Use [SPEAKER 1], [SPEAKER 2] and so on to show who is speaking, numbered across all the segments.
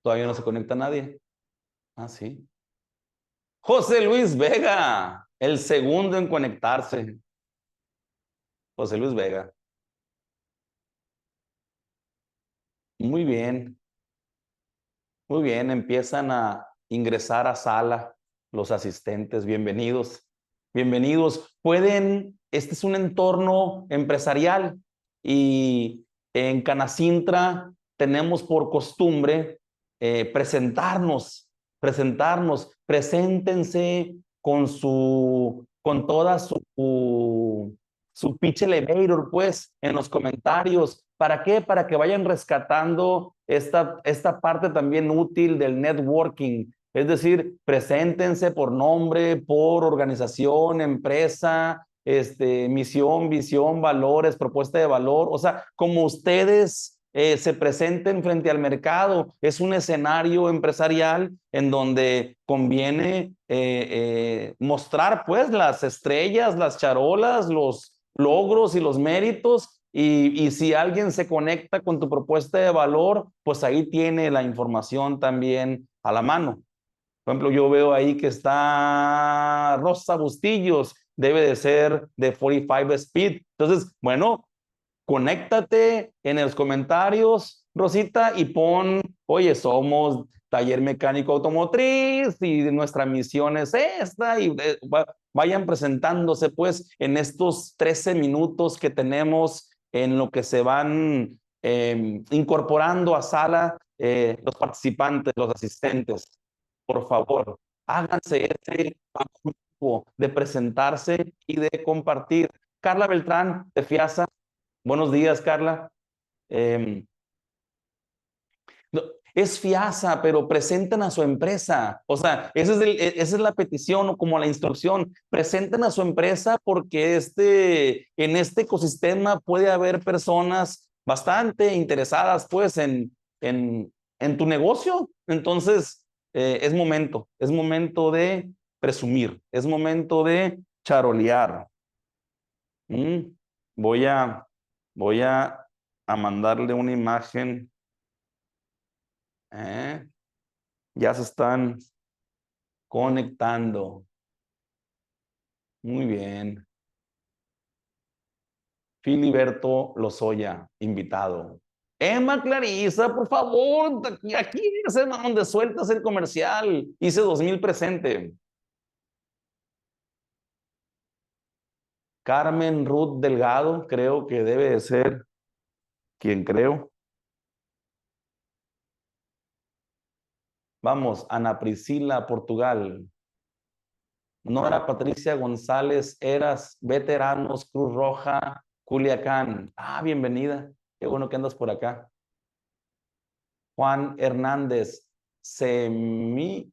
[SPEAKER 1] Todavía no se conecta nadie. Ah, sí. José Luis Vega, el segundo en conectarse. José Luis Vega. Muy bien, muy bien. Empiezan a ingresar a sala los asistentes. Bienvenidos, bienvenidos. Este es un entorno empresarial y en Canacintra tenemos por costumbre preséntense con toda su pitch elevator, pues, en los comentarios. ¿Para qué? Para que vayan rescatando esta parte también útil del networking. Es decir, preséntense por nombre, por organización, empresa, misión, visión, valores, propuesta de valor. O sea, como ustedes se presenten frente al mercado, es un escenario empresarial en donde conviene mostrar pues las estrellas, las charolas, los logros y los méritos. Y si alguien se conecta con tu propuesta de valor, pues ahí tiene la información también a la mano. Por ejemplo, yo veo ahí que está Rosa Bustillos, debe de ser de 45 Speed. Entonces, bueno, conéctate en los comentarios, Rosita, y pon, oye, somos taller mecánico automotriz y nuestra misión es esta, y vayan presentándose pues en estos 13 minutos que tenemos en lo que se van incorporando a sala los participantes, los asistentes. Por favor, háganse ese trabajo de presentarse y de compartir. Carla Beltrán de FIASA. Buenos días, Carla. Eh, es FIASA, pero presenten a su empresa. O sea, esa es la petición o como la instrucción. Presenten a su empresa porque en este ecosistema puede haber personas bastante interesadas pues en tu negocio. Entonces, es momento de presumir, es momento de charolear. Mm, Voy a, voy a mandarle una imagen. ¿Eh? Ya se están conectando. Muy bien. Filiberto Lozoya, invitado. Emma Clarisa, por favor, aquí es donde sueltas el comercial. Hice 2000 presente. Carmen Ruth Delgado, creo que debe de ser quien creo. Vamos, Ana Priscila, Portugal. Nora Patricia González Eras, veteranos, Cruz Roja, Culiacán. Ah, bienvenida. Qué bueno que andas por acá. Juan Hernández, CEMIC,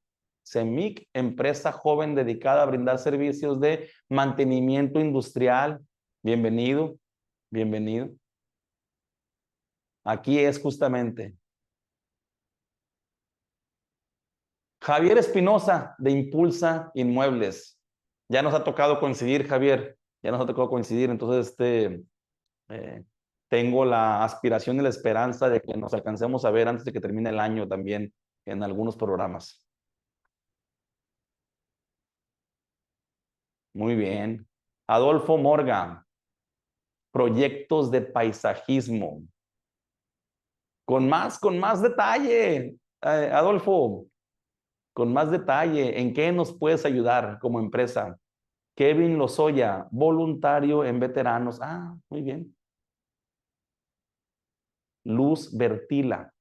[SPEAKER 1] empresa joven dedicada a brindar servicios de mantenimiento industrial. Bienvenido, bienvenido. Aquí es justamente. Javier Espinosa, de Impulsa Inmuebles. Ya nos ha tocado coincidir, Javier. Ya nos ha tocado coincidir. Entonces, tengo la aspiración y la esperanza de que nos alcancemos a ver antes de que termine el año también en algunos programas. Muy bien. Adolfo Morgan, proyectos de paisajismo. Con más detalle, Adolfo, con más detalle, ¿en qué nos puedes ayudar como empresa? Kevin Lozoya, voluntario en veteranos. Ah, muy bien. Luz Bertila.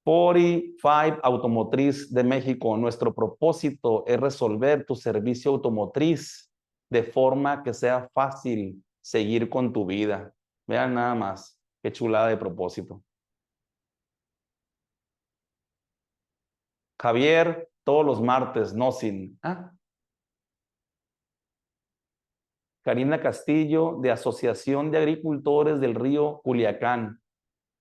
[SPEAKER 1] 45 Automotriz de México. Nuestro propósito es resolver tu servicio automotriz de forma que sea fácil seguir con tu vida. Vean nada más, qué chulada de propósito. Javier, todos los martes, no sin. Karina Castillo, de Asociación de Agricultores del Río Culiacán,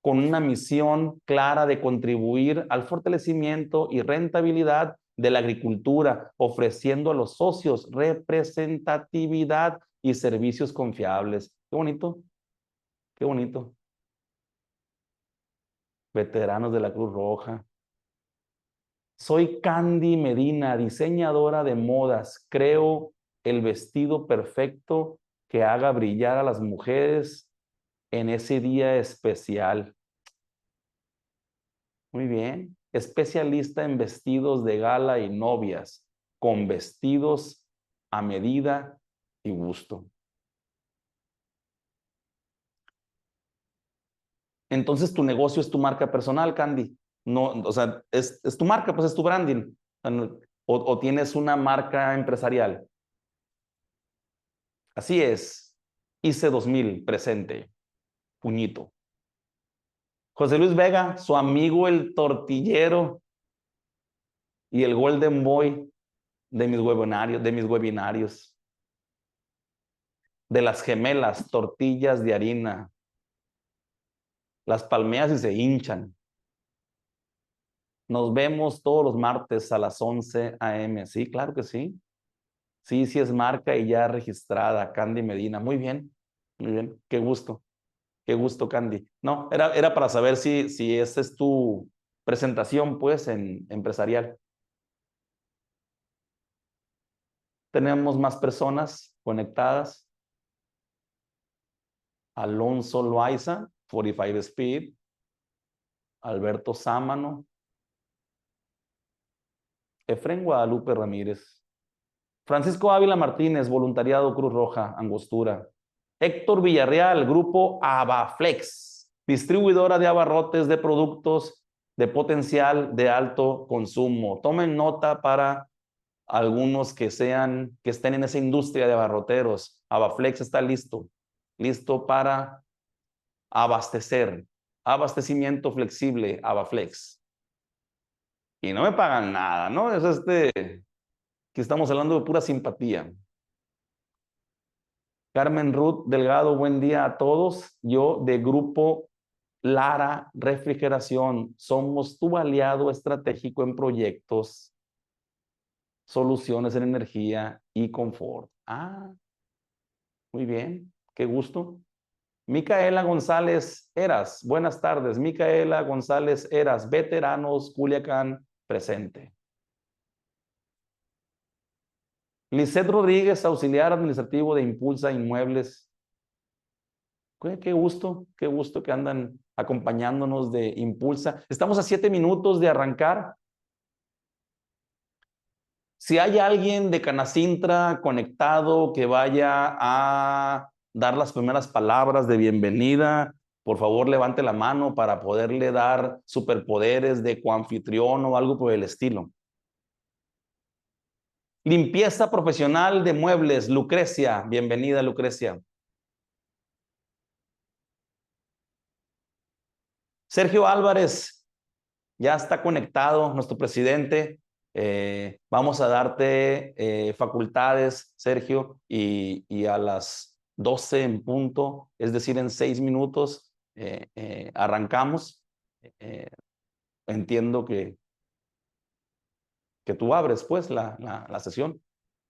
[SPEAKER 1] con una misión clara de contribuir al fortalecimiento y rentabilidad de la agricultura, ofreciendo a los socios representatividad y servicios confiables. Qué bonito, qué bonito. Veteranos de la Cruz Roja. Soy Candy Medina, diseñadora de modas. Creo el vestido perfecto que haga brillar a las mujeres en ese día especial. Muy bien. Especialista en vestidos de gala y novias, con vestidos a medida y gusto. Entonces tu negocio es tu marca personal, Candy. No, o sea, es tu marca, pues es tu branding. O tienes una marca empresarial. Así es. ICE 2000, presente. Puñito. José Luis Vega, su amigo el tortillero y el Golden Boy de mis webinarios. De las gemelas, tortillas de harina. Las palmeas y se hinchan. Nos vemos todos los martes a las 11 a.m. Sí, claro que sí. Sí, sí es marca y ya registrada, Candy Medina. Muy bien, muy bien. Qué gusto, Candy. No, era para saber si esa es tu presentación, pues, en empresarial. Tenemos más personas conectadas. Alonso Loaiza, 45 Speed. Alberto Sámano. Efren Guadalupe Ramírez. Francisco Ávila Martínez, voluntariado Cruz Roja, Angostura. Héctor Villarreal, grupo Abaflex, distribuidora de abarrotes de productos de potencial de alto consumo. Tomen nota para algunos que estén en esa industria de abarroteros. Abaflex está listo para abastecer. Abastecimiento flexible, Abaflex. Y no me pagan nada, ¿no? Es que estamos hablando de pura simpatía. Carmen Ruth Delgado, buen día a todos. Yo de Grupo Lara Refrigeración, somos tu aliado estratégico en proyectos, soluciones en energía y confort. Ah, muy bien, qué gusto. Micaela González Eras, buenas tardes. Micaela González Eras, veteranos, Culiacán, presente. Lisette Rodríguez, auxiliar administrativo de Impulsa Inmuebles. Qué gusto que andan acompañándonos de Impulsa. Estamos a 7 minutos de arrancar. Si hay alguien de Canacintra conectado que vaya a dar las primeras palabras de bienvenida, por favor levante la mano para poderle dar superpoderes de coanfitrión o algo por el estilo. Limpieza profesional de muebles, Lucrecia. Bienvenida, Lucrecia. Sergio Álvarez, ya está conectado nuestro presidente. Vamos a darte facultades, Sergio, y a las 12 en punto, es decir, en 6 minutos, arrancamos. Entiendo que tú abres pues la sesión.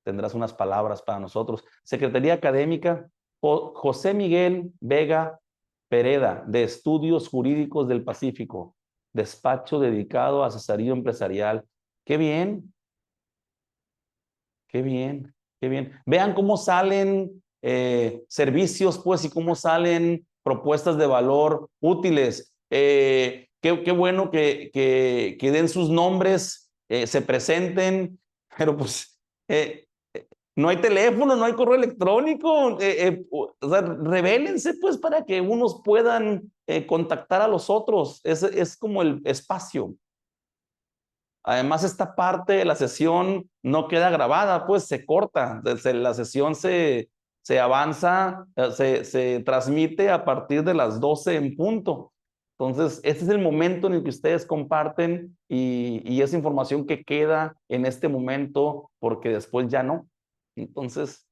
[SPEAKER 1] Tendrás unas palabras para nosotros. Secretaría Académica, José Miguel Vega Pereda, de Estudios Jurídicos del Pacífico, despacho dedicado a asesoría empresarial. Qué bien, qué bien, qué bien. Vean cómo salen servicios, pues, y cómo salen propuestas de valor útiles. Qué bueno que den sus nombres, se presenten, pero pues no hay teléfono, no hay correo electrónico. O sea, revélense, pues, para que unos puedan contactar a los otros. Es como el espacio. Además, esta parte de la sesión no queda grabada, pues se corta. La sesión se avanza, se transmite a partir de las 12 en punto. Entonces, este es el momento en el que ustedes comparten y esa información que queda en este momento, porque después ya no. Entonces,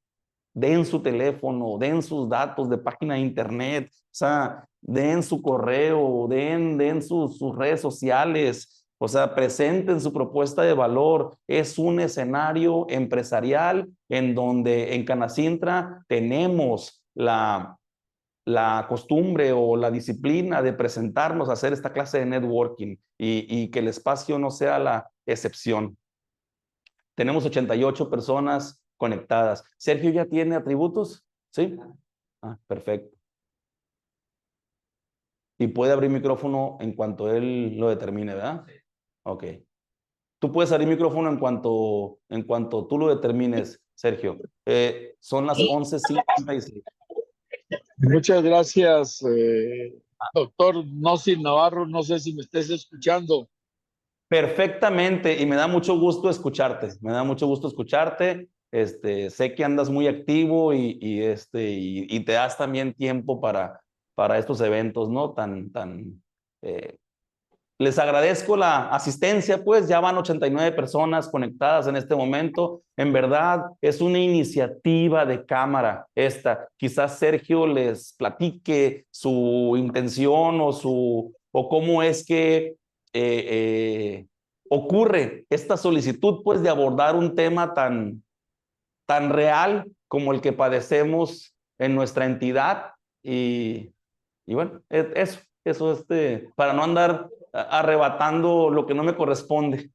[SPEAKER 1] den su teléfono, den sus datos de página de internet, o sea, den su correo, den sus redes sociales, o sea, presenten su propuesta de valor. Es un escenario empresarial en donde en Canacintra tenemos la la costumbre o la disciplina de presentarnos a hacer esta clase de networking y que el espacio no sea la excepción. Tenemos 88 personas conectadas. ¿Sergio ya tiene atributos? ¿Sí? Ah, perfecto. Y puede abrir micrófono en cuanto él lo determine, ¿verdad? Sí. Ok. Tú puedes abrir micrófono en cuanto tú lo determines, Sergio. Son las 11:56.
[SPEAKER 2] Muchas gracias, doctor Nosil Navarro. No sé si me estés escuchando.
[SPEAKER 1] Perfectamente, y me da mucho gusto escucharte. Me da mucho gusto escucharte. Sé que andas muy activo y te das también tiempo para estos eventos, ¿no? Eh, Les agradezco la asistencia, pues ya van 89 personas conectadas en este momento. En verdad, es una iniciativa de cámara esta. Quizás Sergio les platique su intención o cómo es que ocurre esta solicitud, pues de abordar un tema tan real como el que padecemos en nuestra entidad. Y bueno, eso para no andar arrebatando lo que no me corresponde.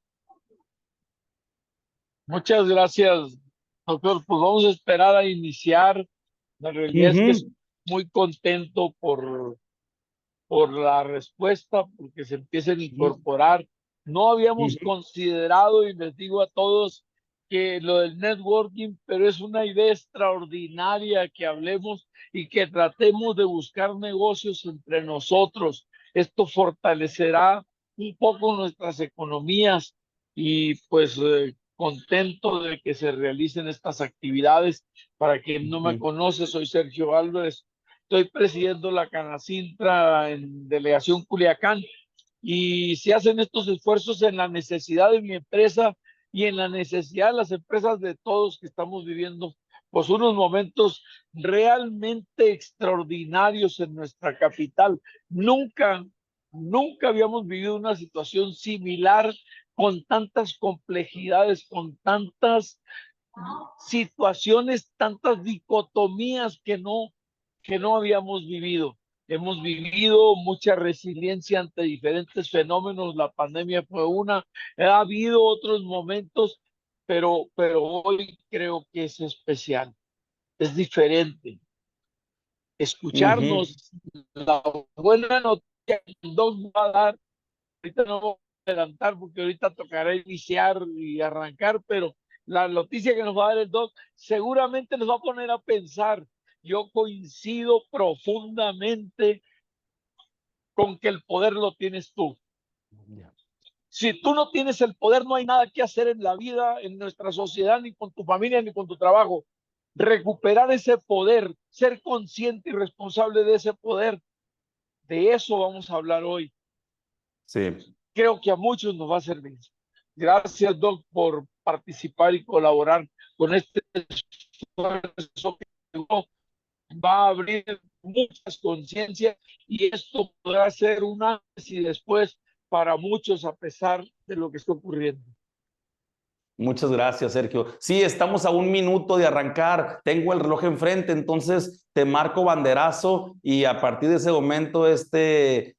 [SPEAKER 2] Muchas gracias, doctor. Pues vamos a esperar a iniciar. La realidad es que estoy muy contento por la respuesta, porque se empiecen a incorporar. No habíamos considerado, y les digo a todos, que lo del networking, pero es una idea extraordinaria que hablemos y que tratemos de buscar negocios entre nosotros. Esto fortalecerá un poco nuestras economías y pues contento de que se realicen estas actividades. Para quien no me conoce, soy Sergio Álvarez. Estoy presidiendo la Canacintra en Delegación Culiacán y se hacen estos esfuerzos en la necesidad de mi empresa y en la necesidad de las empresas de todos que estamos viviendo pues unos momentos realmente extraordinarios en nuestra capital. Nunca habíamos vivido una situación similar con tantas complejidades, con tantas situaciones, tantas dicotomías que no habíamos vivido. Hemos vivido mucha resiliencia ante diferentes fenómenos, la pandemia fue una, ha habido otros momentos, pero hoy creo que es especial, es diferente. Escucharnos, la buena noticia que nos va a dar, ahorita no voy a adelantar porque ahorita tocará iniciar y arrancar, pero la noticia que nos va a dar el doc seguramente nos va a poner a pensar. Yo coincido profundamente con que el poder lo tienes tú. Si tú no tienes el poder, no hay nada que hacer en la vida, en nuestra sociedad, ni con tu familia, ni con tu trabajo. Recuperar ese poder, ser consciente y responsable de ese poder, de eso vamos a hablar hoy.
[SPEAKER 1] Sí.
[SPEAKER 2] Creo que a muchos nos va a servir. Gracias, Doc, por participar y colaborar con este esfuerzo que va a abrir muchas conciencias y esto podrá ser un antes y después para muchos a pesar de lo que está ocurriendo.
[SPEAKER 1] Muchas gracias, Sergio. Sí, estamos a un minuto de arrancar. Tengo el reloj enfrente, entonces te marco banderazo y a partir de ese momento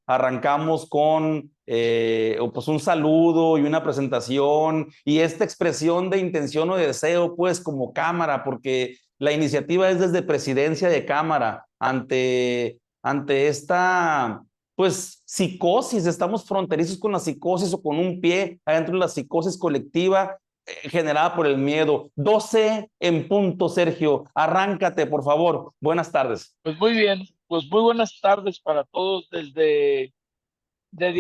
[SPEAKER 1] arrancamos con pues un saludo y una presentación y esta expresión de intención o de deseo, pues como cámara, porque la iniciativa es desde Presidencia de Cámara ante esta pues psicosis. Estamos fronterizos con la psicosis o con un pie adentro de la psicosis colectiva generada por el miedo. 12 en punto, Sergio. Arráncate, por favor. Buenas tardes.
[SPEAKER 2] Pues muy bien, pues muy buenas tardes para todos desde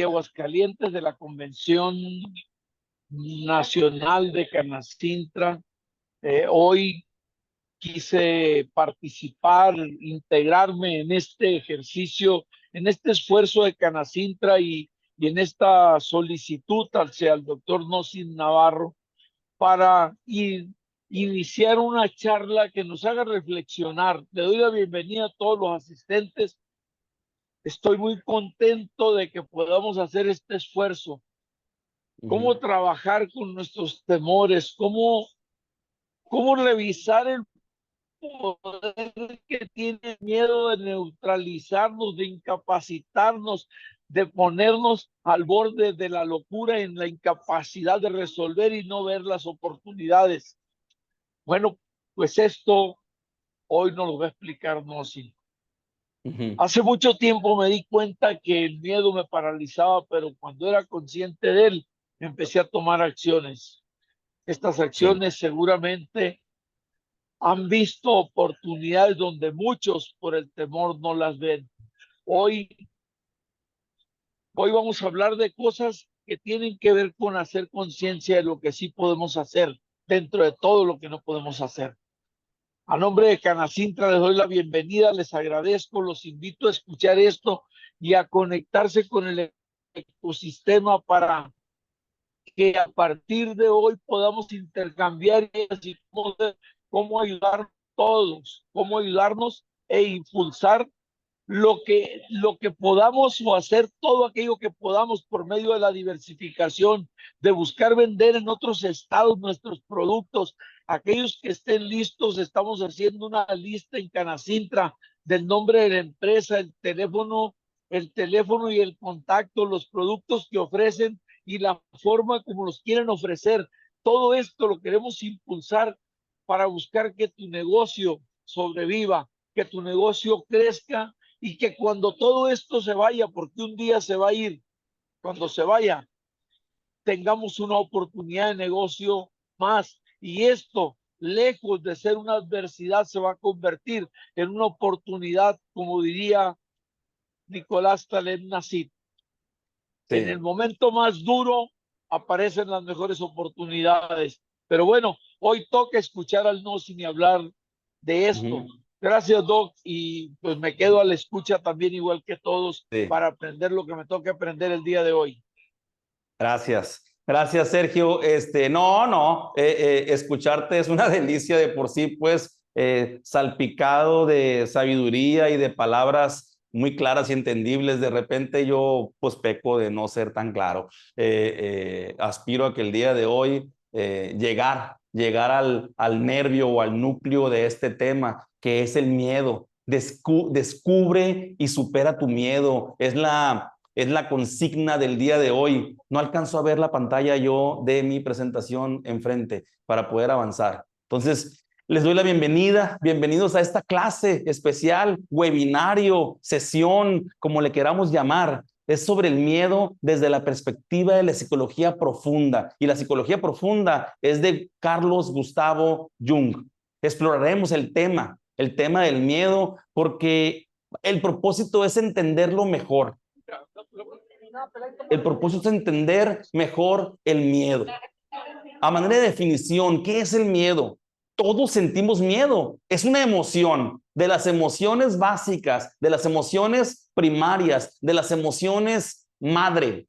[SPEAKER 2] Aguascalientes, de la Convención Nacional de Canacintra. Hoy quise participar, integrarme en este ejercicio, en este esfuerzo de Canacintra y en esta solicitud hacia el doctor Nosil Navarro para iniciar una charla que nos haga reflexionar. Le doy la bienvenida a todos los asistentes. Estoy muy contento de que podamos hacer este esfuerzo. Cómo trabajar con nuestros temores, cómo revisar poder que tiene miedo de neutralizarnos, de incapacitarnos, de ponernos al borde de la locura, en la incapacidad de resolver y no ver las oportunidades. Bueno, pues esto hoy nos lo va a explicar Nossi. Hace mucho tiempo me di cuenta que el miedo me paralizaba, pero cuando era consciente de él, empecé a tomar acciones. Estas
[SPEAKER 1] Sí.
[SPEAKER 2] acciones seguramente han visto oportunidades donde muchos por el temor no las ven. Hoy, hoy vamos a hablar de cosas que tienen que ver con hacer conciencia de lo que sí podemos hacer dentro de todo lo que no podemos hacer. A nombre de Canacintra les doy la bienvenida, les agradezco, los invito a escuchar esto y a conectarse con el ecosistema para que a partir de hoy podamos intercambiar ideas y cómo ayudar todos, cómo ayudarnos e impulsar lo que podamos o hacer todo aquello que podamos por medio de la diversificación, de buscar vender en otros estados nuestros productos. Aquellos que estén listos, estamos haciendo una lista en Canacintra del nombre de la empresa, el teléfono y el contacto, los productos que ofrecen y la forma como los quieren ofrecer. Todo esto lo queremos impulsar para buscar que tu negocio sobreviva, que tu negocio crezca y que cuando todo esto se vaya, porque un día se va a ir, cuando se vaya, tengamos una oportunidad de negocio más. Y esto, lejos de ser una adversidad, se va a convertir en una oportunidad, como diría Nicolás Taleb Nassim. En el
[SPEAKER 1] Sí.
[SPEAKER 2] momento más duro aparecen las mejores oportunidades. Pero bueno, hoy toca escuchar al no sin hablar de esto. Gracias, Doc, y pues me quedo a la escucha también igual que todos
[SPEAKER 1] Sí.
[SPEAKER 2] para aprender lo que me toca aprender el día de hoy.
[SPEAKER 1] Gracias. Gracias, Sergio. No, escucharte es una delicia de por sí, pues, salpicado de sabiduría y de palabras muy claras y entendibles. De repente yo, pues, peco de no ser tan claro. Aspiro a que el día de hoy llegar al nervio o al núcleo de este tema, que es el miedo. Descubre y supera tu miedo. Es la consigna del día de hoy. No alcanzo a ver la pantalla yo de mi presentación enfrente para poder avanzar. Entonces, les doy la bienvenida. Bienvenidos a esta clase especial, webinario, sesión, como le queramos llamar. Es sobre el miedo desde la perspectiva de la psicología profunda. Y la psicología profunda es de Carlos Gustavo Jung. Exploraremos el tema del miedo, porque el propósito es entenderlo mejor. El propósito es entender mejor el miedo. A manera de definición, ¿qué es el miedo? Todos sentimos miedo. Es una emoción. De las emociones básicas, de las emociones primarias, de las emociones madre.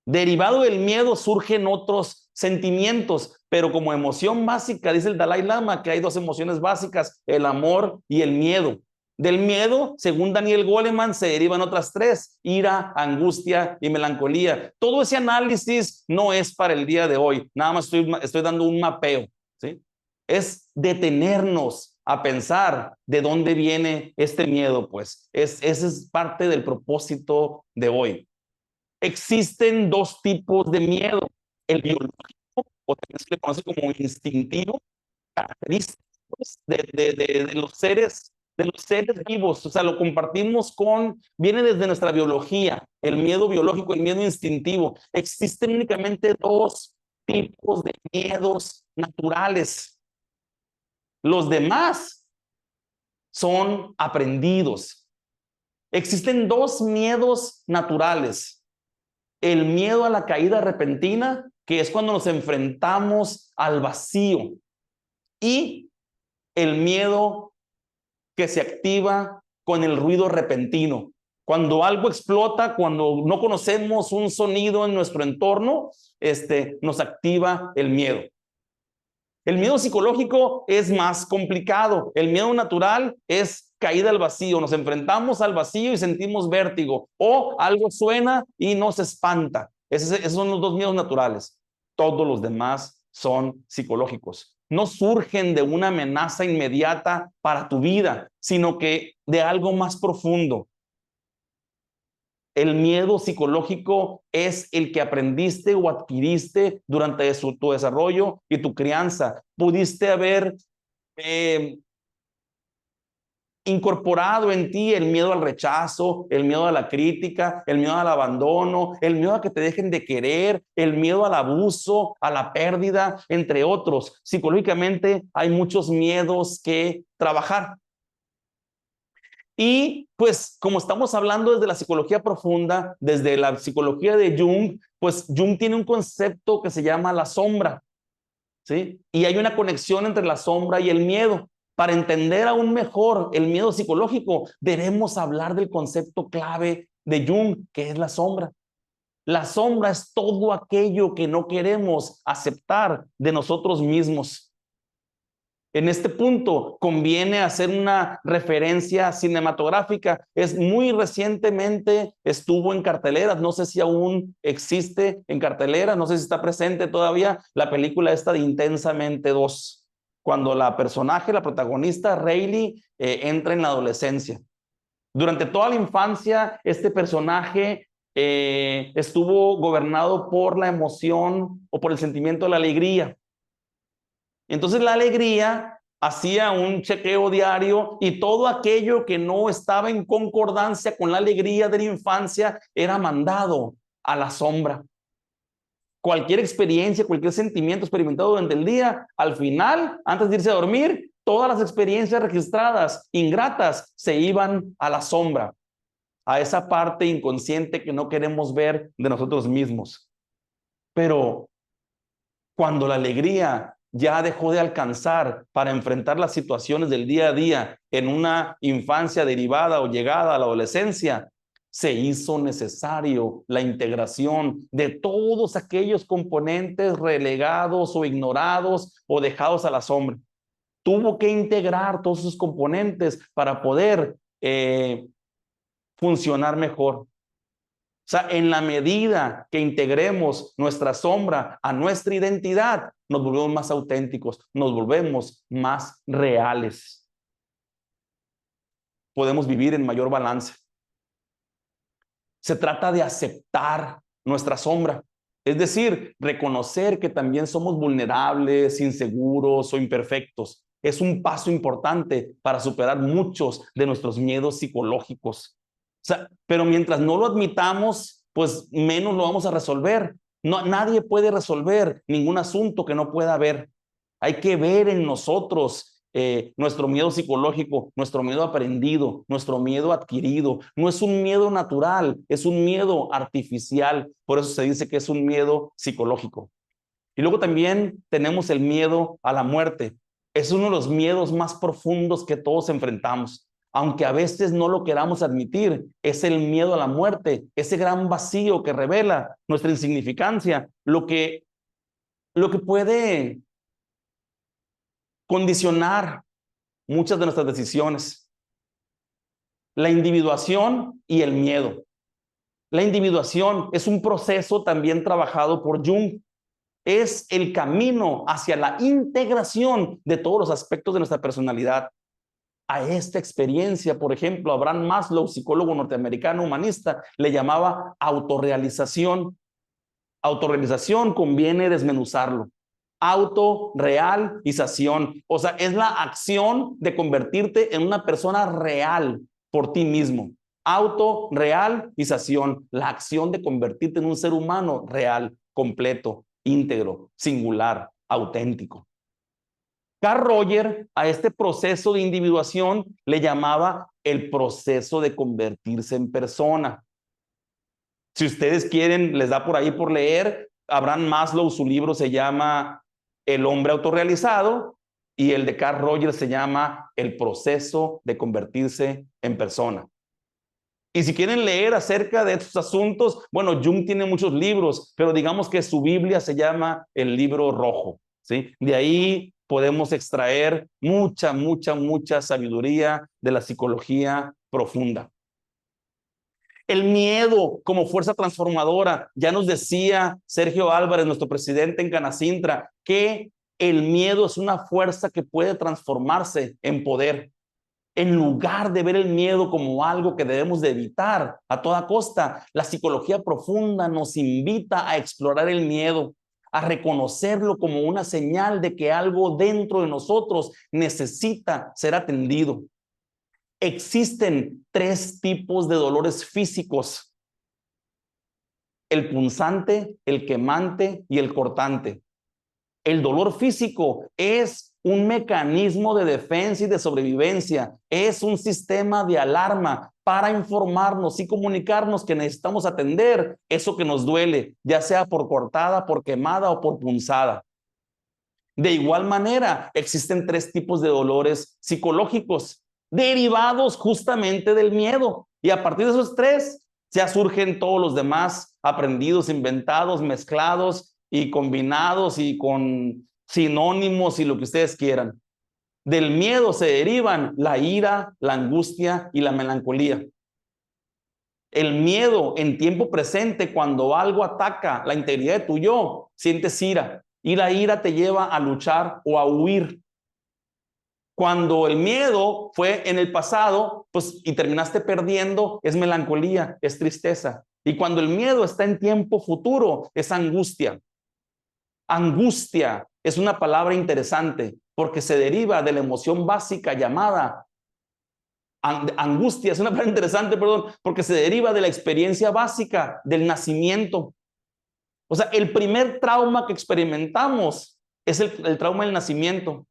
[SPEAKER 1] Derivado del miedo surgen otros sentimientos, pero como emoción básica, dice el Dalai Lama, que hay dos emociones básicas, el amor y el miedo. Del miedo, según Daniel Goleman, se derivan otras tres: ira, angustia y melancolía. Todo ese análisis no es para el día de hoy, nada más estoy dando un mapeo, ¿sí? Es detenernos a pensar de dónde viene este miedo, pues. Ese es parte del propósito de hoy. Existen dos tipos de miedo: el biológico, o también se le conoce como instintivo, característico de los seres vivos. O sea, lo compartimos viene desde nuestra biología, el miedo biológico, el miedo instintivo. Existen únicamente dos tipos de miedos naturales. Los demás son aprendidos. Existen dos miedos naturales: el miedo a la caída repentina, que es cuando nos enfrentamos al vacío, y el miedo que se activa con el ruido repentino. Cuando algo explota, cuando no conocemos un sonido en nuestro entorno, nos activa el miedo. El miedo psicológico es más complicado. El miedo natural es caída al vacío. Nos enfrentamos al vacío y sentimos vértigo, o algo suena y nos espanta. Esos son los dos miedos naturales. Todos los demás son psicológicos. no surgen de una amenaza inmediata para tu vida, sino que de algo más profundo. El miedo psicológico es el que aprendiste o adquiriste durante tu desarrollo y tu crianza. Pudiste haber incorporado en ti el miedo al rechazo, el miedo a la crítica, el miedo al abandono, el miedo a que te dejen de querer, el miedo al abuso, a la pérdida, entre otros. Psicológicamente hay muchos miedos que trabajar. Y pues como estamos hablando desde la psicología profunda, desde la psicología de Jung, pues Jung tiene un concepto que se llama la sombra, ¿sí? Y hay una conexión entre la sombra y el miedo. Para entender aún mejor el miedo psicológico, debemos hablar del concepto clave de Jung, que es la sombra. La sombra es todo aquello que no queremos aceptar de nosotros mismos. En este punto conviene hacer una referencia cinematográfica. Es muy recientemente estuvo en carteleras, no sé si aún existe en carteleras, no sé si está presente todavía, la película esta de Intensamente 2, cuando la protagonista, Riley, entra en la adolescencia. Durante toda la infancia, este personaje estuvo gobernado por la emoción o por el sentimiento de la alegría. Entonces la alegría hacía un chequeo diario y todo aquello que no estaba en concordancia con la alegría de la infancia era mandado a la sombra. Cualquier experiencia, cualquier sentimiento experimentado durante el día, al final, antes de irse a dormir, todas las experiencias registradas, ingratas, se iban a la sombra, a esa parte inconsciente que no queremos ver de nosotros mismos. Pero cuando la alegría ya dejó de alcanzar para enfrentar las situaciones del día a día en una infancia derivada o llegada a la adolescencia, se hizo necesario la integración de todos aquellos componentes relegados o ignorados o dejados a la sombra. Tuvo que integrar todos esos componentes para poder funcionar mejor. O sea, en la medida que integremos nuestra sombra a nuestra identidad, nos volvemos más auténticos, nos volvemos más reales. Podemos vivir en mayor balance. Se trata de aceptar nuestra sombra, es decir, reconocer que también somos vulnerables, inseguros o imperfectos. Es un paso importante para superar muchos de nuestros miedos psicológicos. O sea, pero mientras no lo admitamos, pues menos lo vamos a resolver. No, nadie puede resolver ningún asunto que no pueda ver. Hay que ver en nosotros nuestro miedo psicológico, nuestro miedo aprendido, nuestro miedo adquirido. No es un miedo natural, es un miedo artificial. Por eso se dice que es un miedo psicológico. Y luego también tenemos el miedo a la muerte. Es uno de los miedos más profundos que todos enfrentamos. Aunque a veces no lo queramos admitir, es el miedo a la muerte, ese gran vacío que revela nuestra insignificancia, lo que puede condicionar muchas de nuestras decisiones. La individuación y el miedo. La individuación es un proceso también trabajado por Jung. Es el camino hacia la integración de todos los aspectos de nuestra personalidad. A esta experiencia, por ejemplo, Abraham Maslow, psicólogo norteamericano humanista, le llamaba autorrealización. Autorrealización conviene desmenuzarlo. Autorrealización, o sea, es la acción de convertirte en una persona real por ti mismo. Autorrealización, la acción de convertirte en un ser humano real, completo, íntegro, singular, auténtico. Carl Rogers a este proceso de individuación le llamaba el proceso de convertirse en persona. Si ustedes quieren, les da por ahí por leer, Abraham Maslow, su libro se llama El hombre autorrealizado y el de Carl Rogers se llama El proceso de convertirse en persona. Y si quieren leer acerca de estos asuntos, bueno, Jung tiene muchos libros, pero digamos que su Biblia se llama el libro rojo, ¿sí? De ahí podemos extraer mucha sabiduría de la psicología profunda. El miedo como fuerza transformadora. Ya nos decía Sergio Álvarez, nuestro presidente en Canacintra, que el miedo es una fuerza que puede transformarse en poder. En lugar de ver el miedo como algo que debemos de evitar a toda costa, la psicología profunda nos invita a explorar el miedo, a reconocerlo como una señal de que algo dentro de nosotros necesita ser atendido. Existen 3 tipos de dolores físicos: el punzante, el quemante y el cortante. El dolor físico es un mecanismo de defensa y de sobrevivencia, es un sistema de alarma para informarnos y comunicarnos que necesitamos atender eso que nos duele, ya sea por cortada, por quemada o por punzada. De igual manera, existen 3 tipos de dolores psicológicos derivados justamente del miedo, y a partir de esos 3 ya surgen todos los demás aprendidos, inventados, mezclados y combinados y con sinónimos y lo que ustedes quieran. Del miedo se derivan la ira, la angustia y la melancolía. El miedo en tiempo presente, cuando algo ataca la integridad de tu yo, sientes ira, y la ira te lleva a luchar o a huir. Cuando el miedo fue en el pasado, pues, y terminaste perdiendo, es melancolía, es tristeza. Y cuando el miedo está en tiempo futuro, es angustia. Angustia es una palabra interesante porque se deriva de la emoción básica llamada angustia. Es una palabra interesante, perdón, porque se deriva de la experiencia básica del nacimiento. O sea, el primer trauma que experimentamos es el trauma del nacimiento.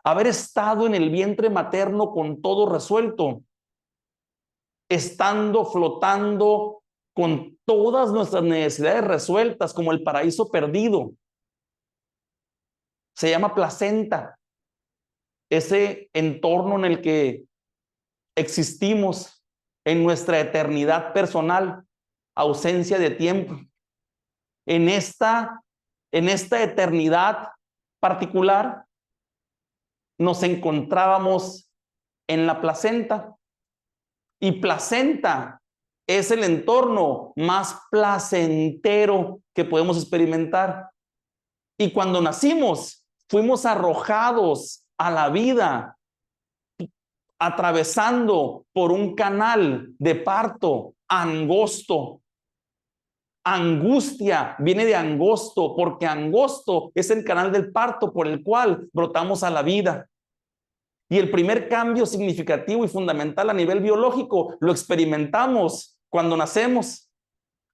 [SPEAKER 1] Haber estado en el vientre materno con todo resuelto, estando flotando con todas nuestras necesidades resueltas, como el paraíso perdido. Se llama placenta, ese entorno en el que existimos en nuestra eternidad personal, ausencia de tiempo. En esta eternidad particular nos encontrábamos en la placenta, y placenta es el entorno más placentero que podemos experimentar. Y cuando nacimos, fuimos arrojados a la vida atravesando por un canal de parto angosto. Angustia viene de angosto, porque angosto es el canal del parto por el cual brotamos a la vida. Y el primer cambio significativo y fundamental a nivel biológico lo experimentamos cuando nacemos.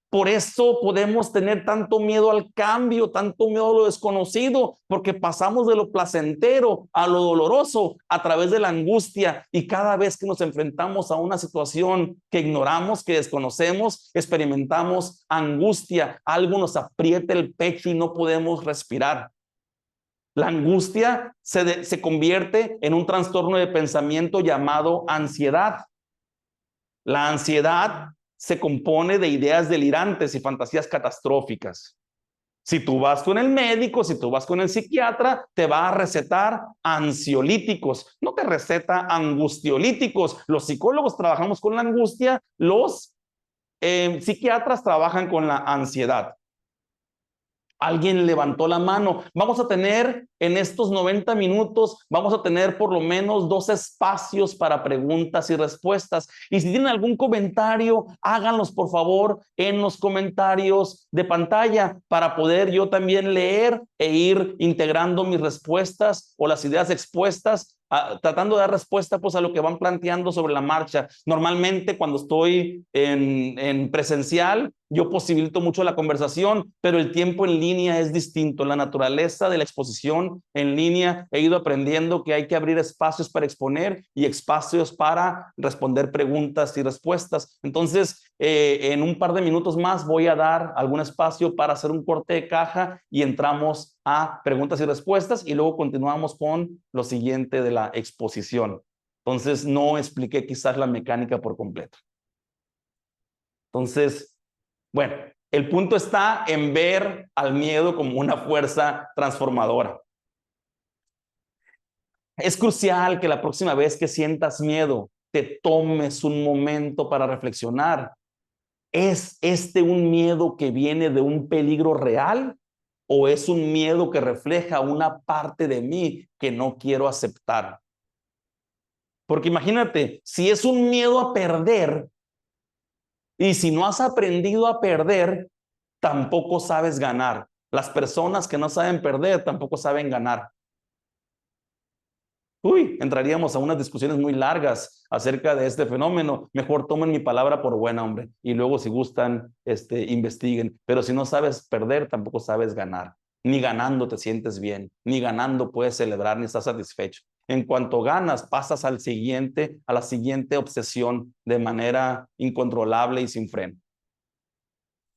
[SPEAKER 1] Por eso podemos tener tanto miedo al cambio, tanto miedo a lo desconocido, porque pasamos de lo placentero a lo doloroso a través de la angustia. Y cada vez que nos enfrentamos a una situación que ignoramos, que desconocemos, experimentamos angustia. Algo nos aprieta el pecho y no podemos respirar. La angustia se convierte en un trastorno de pensamiento llamado ansiedad. La ansiedad se compone de ideas delirantes y fantasías catastróficas. Si tú vas con el médico, si tú vas con el psiquiatra, te va a recetar ansiolíticos, no te receta angustiolíticos. Los psicólogos trabajamos con la angustia, los psiquiatras trabajan con la ansiedad. Alguien levantó la mano. Vamos a tener en estos 90 minutos, vamos a tener por lo menos 2 espacios para preguntas y respuestas. Y si tienen algún comentario, háganlos por favor en los comentarios de pantalla para poder yo también leer e ir integrando mis respuestas o las ideas expuestas, tratando de dar respuesta pues a lo que van planteando sobre la marcha. Normalmente cuando estoy en presencial, yo posibilito mucho la conversación, pero el tiempo en línea es distinto. La naturaleza de la exposición en línea, he ido aprendiendo que hay que abrir espacios para exponer y espacios para responder preguntas y respuestas. Entonces, en un par de minutos más voy a dar algún espacio para hacer un corte de caja y entramos a preguntas y respuestas y luego continuamos con lo siguiente de la exposición. Entonces, no expliqué quizás la mecánica por completo. Entonces, bueno, el punto está en ver al miedo como una fuerza transformadora. Es crucial que la próxima vez que sientas miedo, te tomes un momento para reflexionar. ¿Es este un miedo que viene de un peligro real o es un miedo que refleja una parte de mí que no quiero aceptar. Porque imagínate, si es un miedo a perder, y si no has aprendido a perder, tampoco sabes ganar. Las personas que no saben perder tampoco saben ganar. Uy, entraríamos a unas discusiones muy largas acerca de este fenómeno. Mejor tomen mi palabra por buena, hombre, y luego si gustan, investiguen. Pero si no sabes perder, tampoco sabes ganar. Ni ganando te sientes bien, ni ganando puedes celebrar, ni estás satisfecho. En cuanto ganas, pasas a la siguiente obsesión de manera incontrolable y sin freno.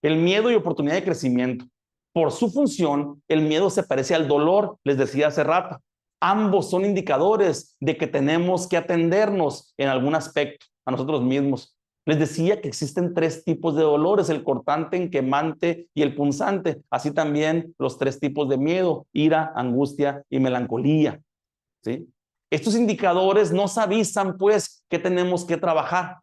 [SPEAKER 1] El miedo y oportunidad de crecimiento. Por su función, el miedo se parece al dolor, les decía hace rato. Ambos son indicadores de que tenemos que atendernos en algún aspecto a nosotros mismos. Les decía que existen 3 tipos de dolores: el cortante, el quemante y el punzante. Así también los 3 tipos de miedo: ira, angustia y melancolía. ¿Sí? Estos indicadores nos avisan, pues, que tenemos que trabajar.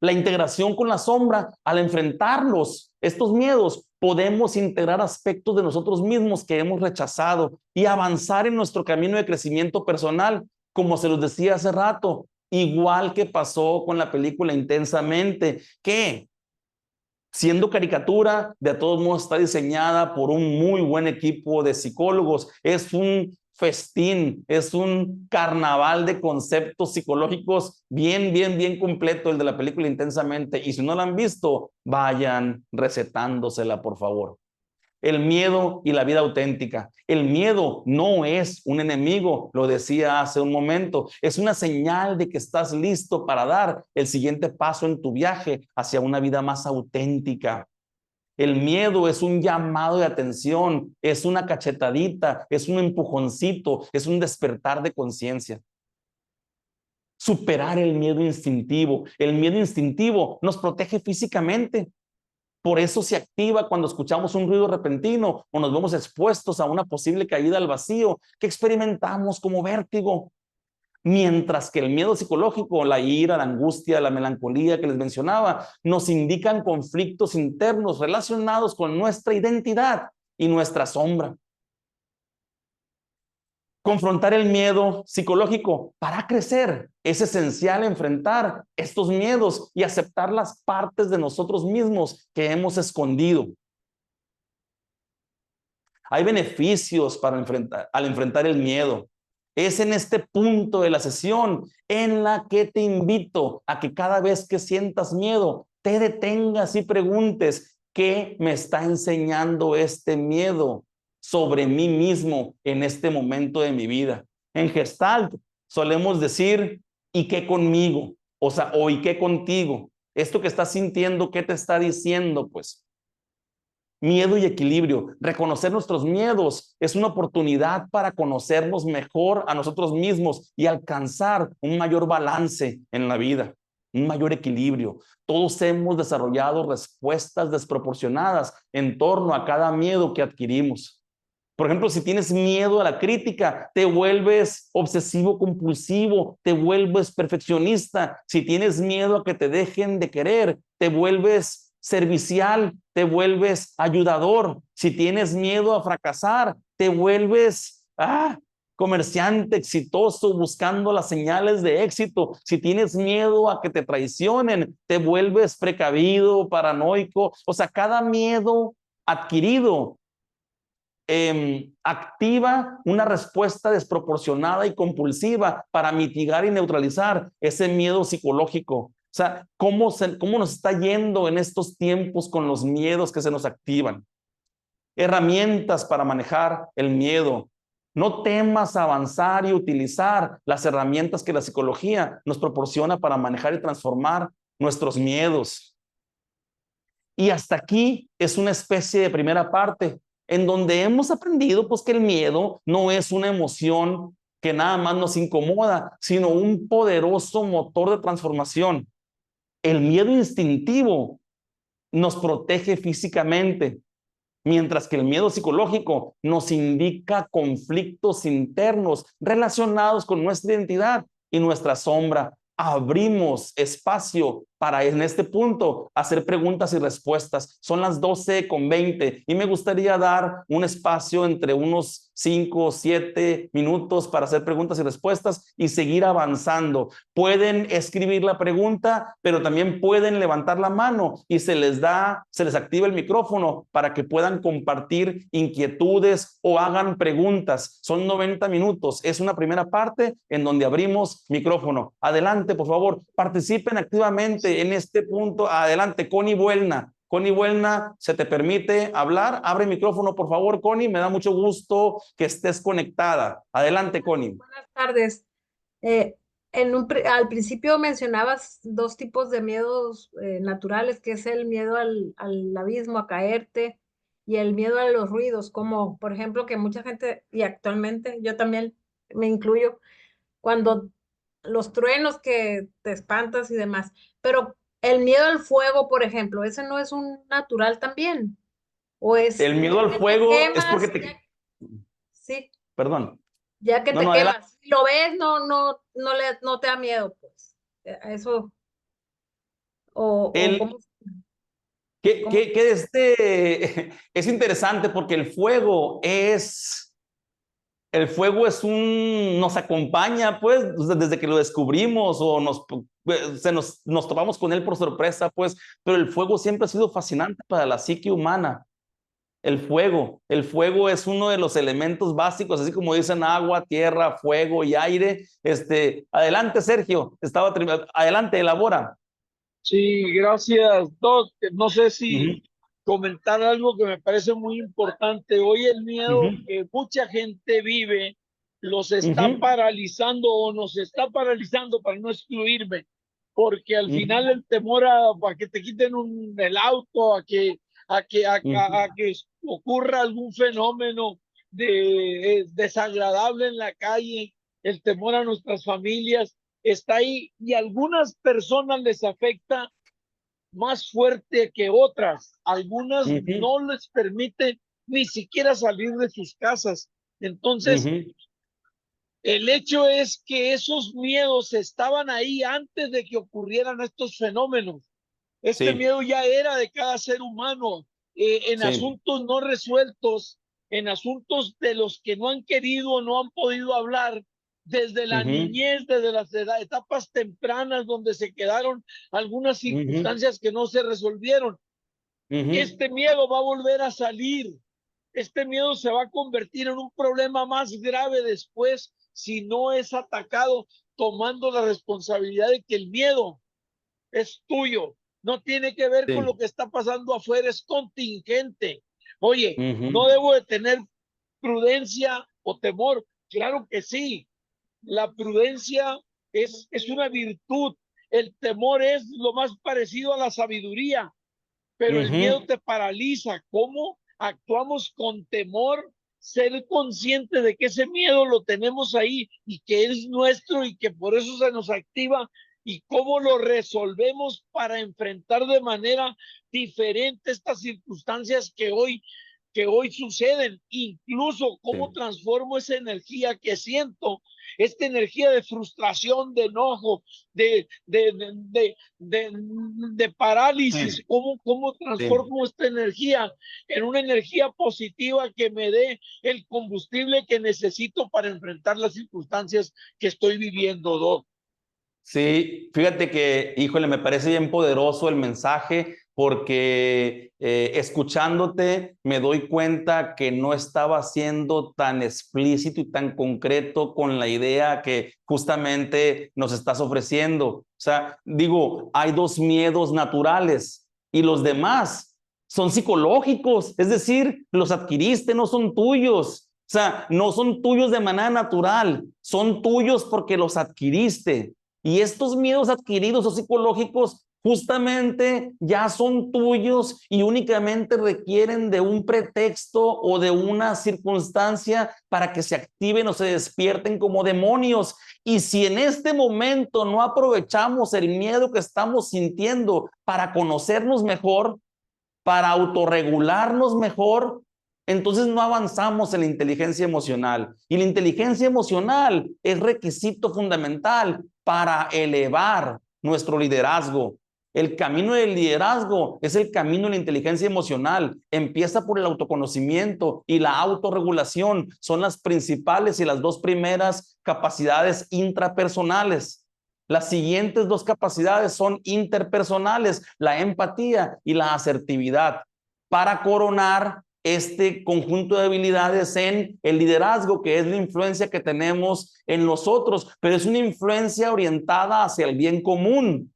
[SPEAKER 1] La integración con la sombra, al enfrentarlos, estos miedos, podemos integrar aspectos de nosotros mismos que hemos rechazado y avanzar en nuestro camino de crecimiento personal, como se los decía hace rato, igual que pasó con la película Intensamente, que siendo caricatura, de todos modos está diseñada por un muy buen equipo de psicólogos. Es un festín, es un carnaval de conceptos psicológicos bien completo el de la película Intensamente. Y si no la han visto, vayan recetándosela, por favor. El miedo y la vida auténtica. El miedo no es un enemigo, lo decía hace un momento. Es una señal de que estás listo para dar el siguiente paso en tu viaje hacia una vida más auténtica. El miedo es un llamado de atención, es una cachetadita, es un empujoncito, es un despertar de conciencia. Superar el miedo instintivo. El miedo instintivo nos protege físicamente. Por eso se activa cuando escuchamos un ruido repentino o nos vemos expuestos a una posible caída al vacío que experimentamos como vértigo. Mientras que el miedo psicológico, la ira, la angustia, la melancolía que les mencionaba, nos indican conflictos internos relacionados con nuestra identidad y nuestra sombra. Confrontar el miedo psicológico para crecer. Es esencial enfrentar estos miedos y aceptar las partes de nosotros mismos que hemos escondido. Hay beneficios al enfrentar el miedo. Es en este punto de la sesión en la que te invito a que cada vez que sientas miedo, te detengas y preguntes: ¿qué me está enseñando este miedo sobre mí mismo en este momento de mi vida? En Gestalt solemos decir: ¿y qué conmigo? O sea, o ¿y qué contigo? Esto que estás sintiendo, ¿qué te está diciendo? Pues miedo y equilibrio. Reconocer nuestros miedos es una oportunidad para conocernos mejor a nosotros mismos y alcanzar un mayor balance en la vida, un mayor equilibrio. Todos hemos desarrollado respuestas desproporcionadas en torno a cada miedo que adquirimos. Por ejemplo, si tienes miedo a la crítica, te vuelves obsesivo compulsivo, te vuelves perfeccionista. Si tienes miedo a que te dejen de querer, te vuelves servicial, te vuelves ayudador. Si tienes miedo a fracasar, te vuelves comerciante exitoso buscando las señales de éxito. Si tienes miedo a que te traicionen, te vuelves precavido, paranoico. O sea, cada miedo adquirido activa una respuesta desproporcionada y compulsiva para mitigar y neutralizar ese miedo psicológico. O sea, ¿cómo nos está yendo en estos tiempos con los miedos que se nos activan? Herramientas para manejar el miedo. No temas avanzar y utilizar las herramientas que la psicología nos proporciona para manejar y transformar nuestros miedos. Y hasta aquí es una especie de primera parte en donde hemos aprendido pues que el miedo no es una emoción que nada más nos incomoda, sino un poderoso motor de transformación. El miedo instintivo nos protege físicamente, mientras que el miedo psicológico nos indica conflictos internos relacionados con nuestra identidad y nuestra sombra. Abrimos espacio para en este punto hacer preguntas y respuestas. Son las 12:20 y me gustaría dar un espacio entre unos 5 o 7 minutos para hacer preguntas y respuestas y seguir avanzando. Pueden escribir la pregunta, pero también pueden levantar la mano y se les activa el micrófono para que puedan compartir inquietudes o hagan preguntas. Son 90 minutos. Es una primera parte en donde abrimos micrófono. Adelante, por favor, participen activamente en este punto. Adelante, Connie Buelna. Connie Buelna, ¿se te permite hablar? Abre el micrófono, por favor, Connie. Me da mucho gusto que estés conectada. Adelante, Connie.
[SPEAKER 3] Buenas tardes. Al principio mencionabas dos tipos de miedos naturales, que es el miedo al abismo, a caerte, y el miedo a los ruidos, como por ejemplo que mucha gente, y actualmente yo también me incluyo, cuando los truenos que te espantas y demás. Pero el miedo al fuego, por ejemplo, ¿ese no es un natural también? ¿O es
[SPEAKER 1] el miedo al fuego
[SPEAKER 3] quemas,
[SPEAKER 1] es porque te...
[SPEAKER 3] Sí.
[SPEAKER 1] Perdón.
[SPEAKER 3] Ya que
[SPEAKER 1] no,
[SPEAKER 3] te
[SPEAKER 1] no,
[SPEAKER 3] quemas,
[SPEAKER 1] adelante.
[SPEAKER 3] si lo ves, no te da miedo, pues. A eso, o cómo, cómo-
[SPEAKER 1] Es interesante porque nos acompaña, pues, desde que lo descubrimos o nos topamos con él por sorpresa, pues, pero el fuego siempre ha sido fascinante para la psique humana. El fuego es uno de los elementos básicos, así como dicen agua, tierra, fuego y aire. Adelante, Sergio, adelante, elabora.
[SPEAKER 2] Sí, gracias, Doc. No sé si
[SPEAKER 1] Uh-huh.
[SPEAKER 2] comentar algo que me parece muy importante. Hoy el miedo
[SPEAKER 1] Uh-huh.
[SPEAKER 2] que mucha gente vive los está
[SPEAKER 1] Uh-huh.
[SPEAKER 2] paralizando o nos está paralizando, para no excluirme, porque al final
[SPEAKER 1] Uh-huh.
[SPEAKER 2] el temor a que te quiten el auto, a que ocurra algún fenómeno desagradable en la calle, el temor a nuestras familias está ahí, y a algunas personas les afecta más fuerte que otras. Algunas
[SPEAKER 1] Uh-huh.
[SPEAKER 2] no les permite ni siquiera salir de sus casas. Entonces,
[SPEAKER 1] Uh-huh.
[SPEAKER 2] el hecho es que esos miedos estaban ahí antes de que ocurrieran estos fenómenos. Este
[SPEAKER 1] Sí,
[SPEAKER 2] miedo ya era de cada ser humano, en
[SPEAKER 1] sí.
[SPEAKER 2] asuntos no resueltos, en asuntos de los que no han querido o no han podido hablar desde la
[SPEAKER 1] Uh-huh.
[SPEAKER 2] niñez, desde las etapas tempranas donde se quedaron algunas
[SPEAKER 1] Uh-huh.
[SPEAKER 2] circunstancias que no se resolvieron.
[SPEAKER 1] Uh-huh.
[SPEAKER 2] Este miedo va a volver a salir. Este miedo se va a convertir en un problema más grave después si no es atacado tomando la responsabilidad de que el miedo es tuyo, no tiene que ver con
[SPEAKER 1] Sí.
[SPEAKER 2] lo que está pasando afuera, es contingente. Oye,
[SPEAKER 1] Uh-huh.
[SPEAKER 2] no debo de tener prudencia o temor, claro que sí, la prudencia es una virtud, el temor es lo más parecido a la sabiduría, pero el miedo
[SPEAKER 1] Uh-huh.
[SPEAKER 2] te paraliza. ¿Cómo actuamos con temor? Ser consciente de que ese miedo lo tenemos ahí y que es nuestro y que por eso se nos activa, y cómo lo resolvemos para enfrentar de manera diferente estas circunstancias que hoy suceden, incluso cómo
[SPEAKER 1] Sí.
[SPEAKER 2] transformo esa energía que siento, esta energía de frustración, de enojo, de parálisis,
[SPEAKER 1] Sí.
[SPEAKER 2] cómo
[SPEAKER 1] Sí.
[SPEAKER 2] transformo esta energía en una energía positiva que me dé el combustible que necesito para enfrentar las circunstancias que estoy viviendo, Doc.
[SPEAKER 1] Sí, fíjate que, híjole, me parece bien poderoso el mensaje porque escuchándote me doy cuenta que no estaba siendo tan explícito y tan concreto con la idea que justamente nos estás ofreciendo. O sea, digo, hay dos miedos naturales y los demás son psicológicos, es decir, los adquiriste, no son tuyos. O sea, no son tuyos de manera natural, son tuyos porque los adquiriste. Y estos miedos adquiridos o psicológicos justamente ya son tuyos y únicamente requieren de un pretexto o de una circunstancia para que se activen o se despierten como demonios. Y si en este momento no aprovechamos el miedo que estamos sintiendo para conocernos mejor, para autorregularnos mejor, entonces no avanzamos en la inteligencia emocional. Y la inteligencia emocional es requisito fundamental para elevar nuestro liderazgo. El camino del liderazgo es el camino de la inteligencia emocional. Empieza por el autoconocimiento y la autorregulación. Son las principales y las dos primeras capacidades intrapersonales. Las siguientes dos capacidades son interpersonales, la empatía y la asertividad, para coronar este conjunto de habilidades en el liderazgo, que es la influencia que tenemos en los otros, pero es una influencia orientada hacia el bien común.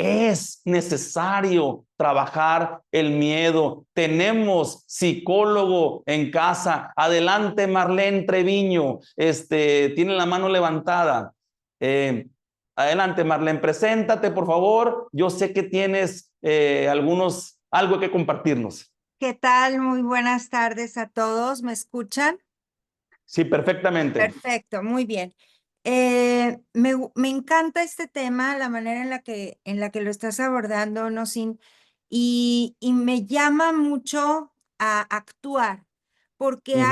[SPEAKER 1] Es necesario trabajar el miedo. Tenemos psicólogo en casa. Adelante, Marlene Treviño. Tiene la mano levantada. Adelante, Marlene, preséntate, por favor. Yo sé que tienes algo que compartirnos.
[SPEAKER 4] ¿Qué tal? Muy buenas tardes a todos. ¿Me escuchan?
[SPEAKER 1] Sí, perfectamente.
[SPEAKER 4] Perfecto, muy bien. Me encanta este tema, la manera en la que lo estás abordando, Nosin, y me llama mucho a actuar, porque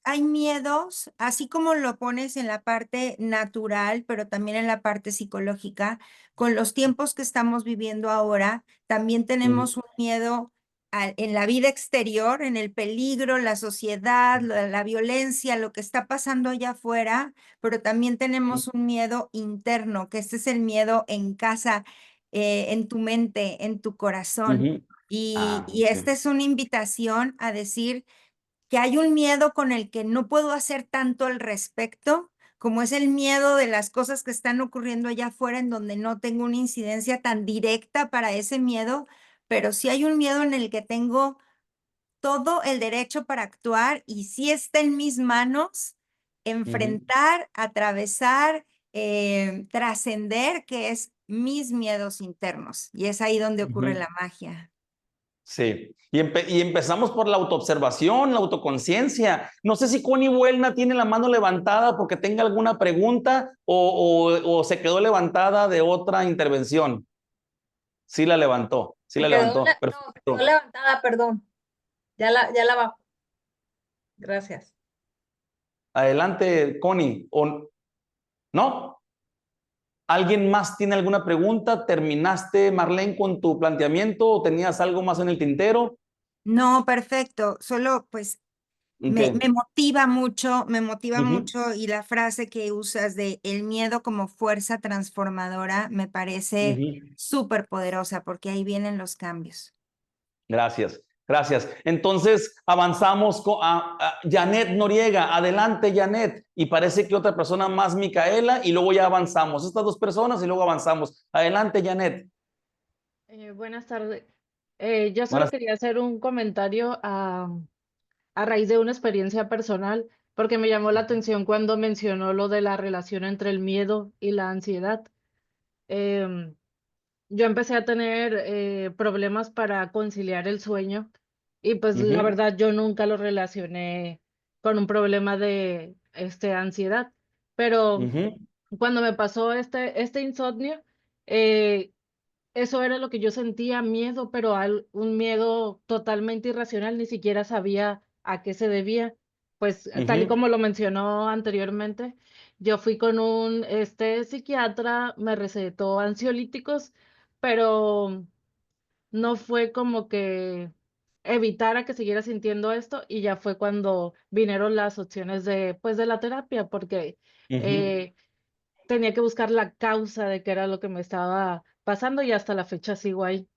[SPEAKER 4] hay miedos, así como lo pones en la parte natural, pero también en la parte psicológica. Con los tiempos que estamos viviendo ahora, también tenemos un miedo en la vida exterior, en el peligro, la sociedad, la violencia, lo que está pasando allá afuera, pero también tenemos un miedo interno, que este es el miedo en casa, en tu mente, en tu corazón. Y esta es una invitación a decir que hay un miedo con el que no puedo hacer tanto al respecto, como es el miedo de las cosas que están ocurriendo allá afuera, en donde no tengo una incidencia tan directa para ese miedo, pero sí hay un miedo en el que tengo todo el derecho para actuar y sí está en mis manos enfrentar, atravesar, trascender, que es mis miedos internos. Y es ahí donde ocurre la magia.
[SPEAKER 1] Sí, y empezamos por la autoobservación, la autoconciencia. No sé si Connie Buelna tiene la mano levantada porque tenga alguna pregunta o se quedó levantada de otra intervención. Sí la levantó, sí la levantó.
[SPEAKER 3] No, quedó levantada, perdón. Ya la bajo. Gracias.
[SPEAKER 1] Adelante, Connie. ¿No? ¿Alguien más tiene alguna pregunta? ¿Terminaste, Marlene, con tu planteamiento o tenías algo más en el tintero?
[SPEAKER 4] No, perfecto. Solo pues me motiva mucho, y la frase que usas de el miedo como fuerza transformadora me parece súper poderosa porque ahí vienen los cambios.
[SPEAKER 1] Gracias, gracias. Entonces avanzamos a Janet Noriega. Adelante, Janet. Y parece que otra persona más, Micaela, y luego ya avanzamos. Estas dos personas y luego avanzamos. Adelante, Janet.
[SPEAKER 5] Buenas tardes. Yo solo quería hacer un comentario a raíz de una experiencia personal, porque me llamó la atención cuando mencionó lo de la relación entre el miedo y la ansiedad. Yo empecé a tener problemas para conciliar el sueño y pues la verdad yo nunca lo relacioné con un problema de ansiedad, pero cuando me pasó este insomnio, eso era lo que yo sentía, miedo, pero un miedo totalmente irracional, ni siquiera sabía a qué se debía. Pues tal y como lo mencionó anteriormente, yo fui con un psiquiatra, me recetó ansiolíticos, pero no fue como que evitara que siguiera sintiendo esto y ya fue cuando vinieron las opciones de la terapia, porque tenía que buscar la causa de qué era lo que me estaba pasando y hasta la fecha sigo ahí.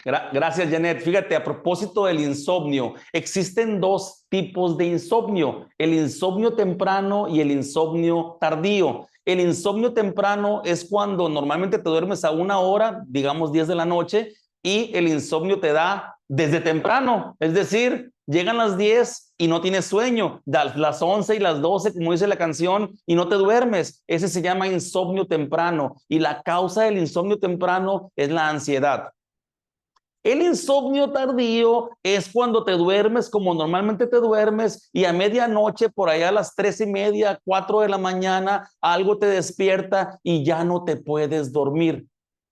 [SPEAKER 1] Gracias, Janet. Fíjate, a propósito del insomnio, existen dos tipos de insomnio, el insomnio temprano y el insomnio tardío. El insomnio temprano es cuando normalmente te duermes a 1 hora, digamos 10 de la noche, y el insomnio te da desde temprano, es decir, llegan las 10 y no tienes sueño, las 11 y las 12, como dice la canción, y no te duermes. Ese se llama insomnio temprano, y la causa del insomnio temprano es la ansiedad. El insomnio tardío es cuando te duermes como normalmente te duermes y a medianoche, por allá a las 3:30, 4 de la mañana, algo te despierta y ya no te puedes dormir.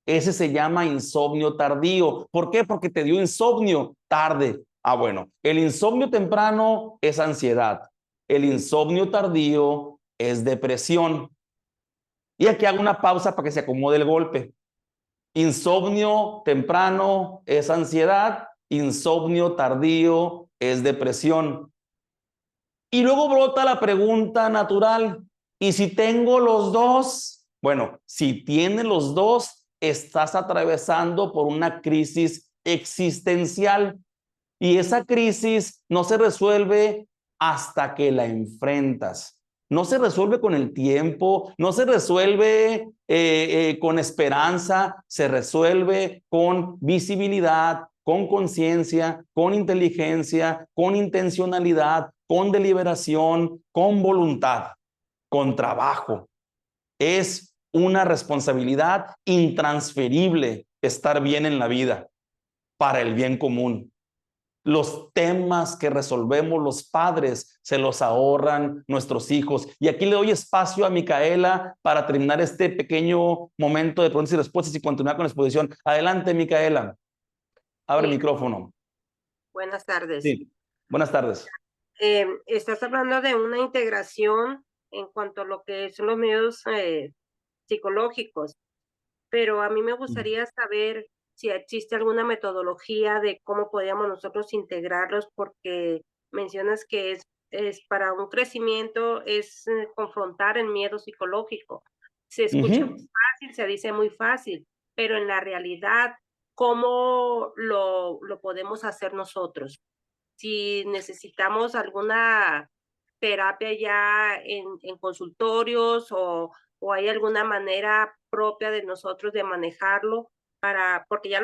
[SPEAKER 1] Ese se llama insomnio tardío. ¿Por qué? Porque te dio insomnio tarde. Bueno, el insomnio temprano es ansiedad. El insomnio tardío es depresión. Y aquí hago una pausa para que se acomode el golpe. Insomnio temprano es ansiedad, insomnio tardío es depresión. Y luego brota la pregunta natural, ¿y si tengo los dos? Bueno, si tienes los dos, estás atravesando por una crisis existencial. Y esa crisis no se resuelve hasta que la enfrentas. No se resuelve con el tiempo, no se resuelve con esperanza, se resuelve con visibilidad, con conciencia, con inteligencia, con intencionalidad, con deliberación, con voluntad, con trabajo. Es una responsabilidad intransferible estar bien en la vida para el bien común. Los temas que resolvemos los padres se los ahorran nuestros hijos. Y aquí le doy espacio a Micaela para terminar este pequeño momento de preguntas y respuestas y continuar con la exposición. Adelante, Micaela. Abre el micrófono.
[SPEAKER 6] Buenas tardes.
[SPEAKER 1] Sí, buenas tardes.
[SPEAKER 6] Estás hablando de una integración en cuanto a lo que son los medios psicológicos, pero a mí me gustaría saber si existe alguna metodología de cómo podríamos nosotros integrarlos, porque mencionas que es para un crecimiento, es confrontar el miedo psicológico. Se escucha muy fácil, se dice muy fácil, pero en la realidad, ¿cómo lo podemos hacer nosotros? Si necesitamos alguna terapia ya en consultorios o hay alguna manera propia de nosotros de manejarlo porque ya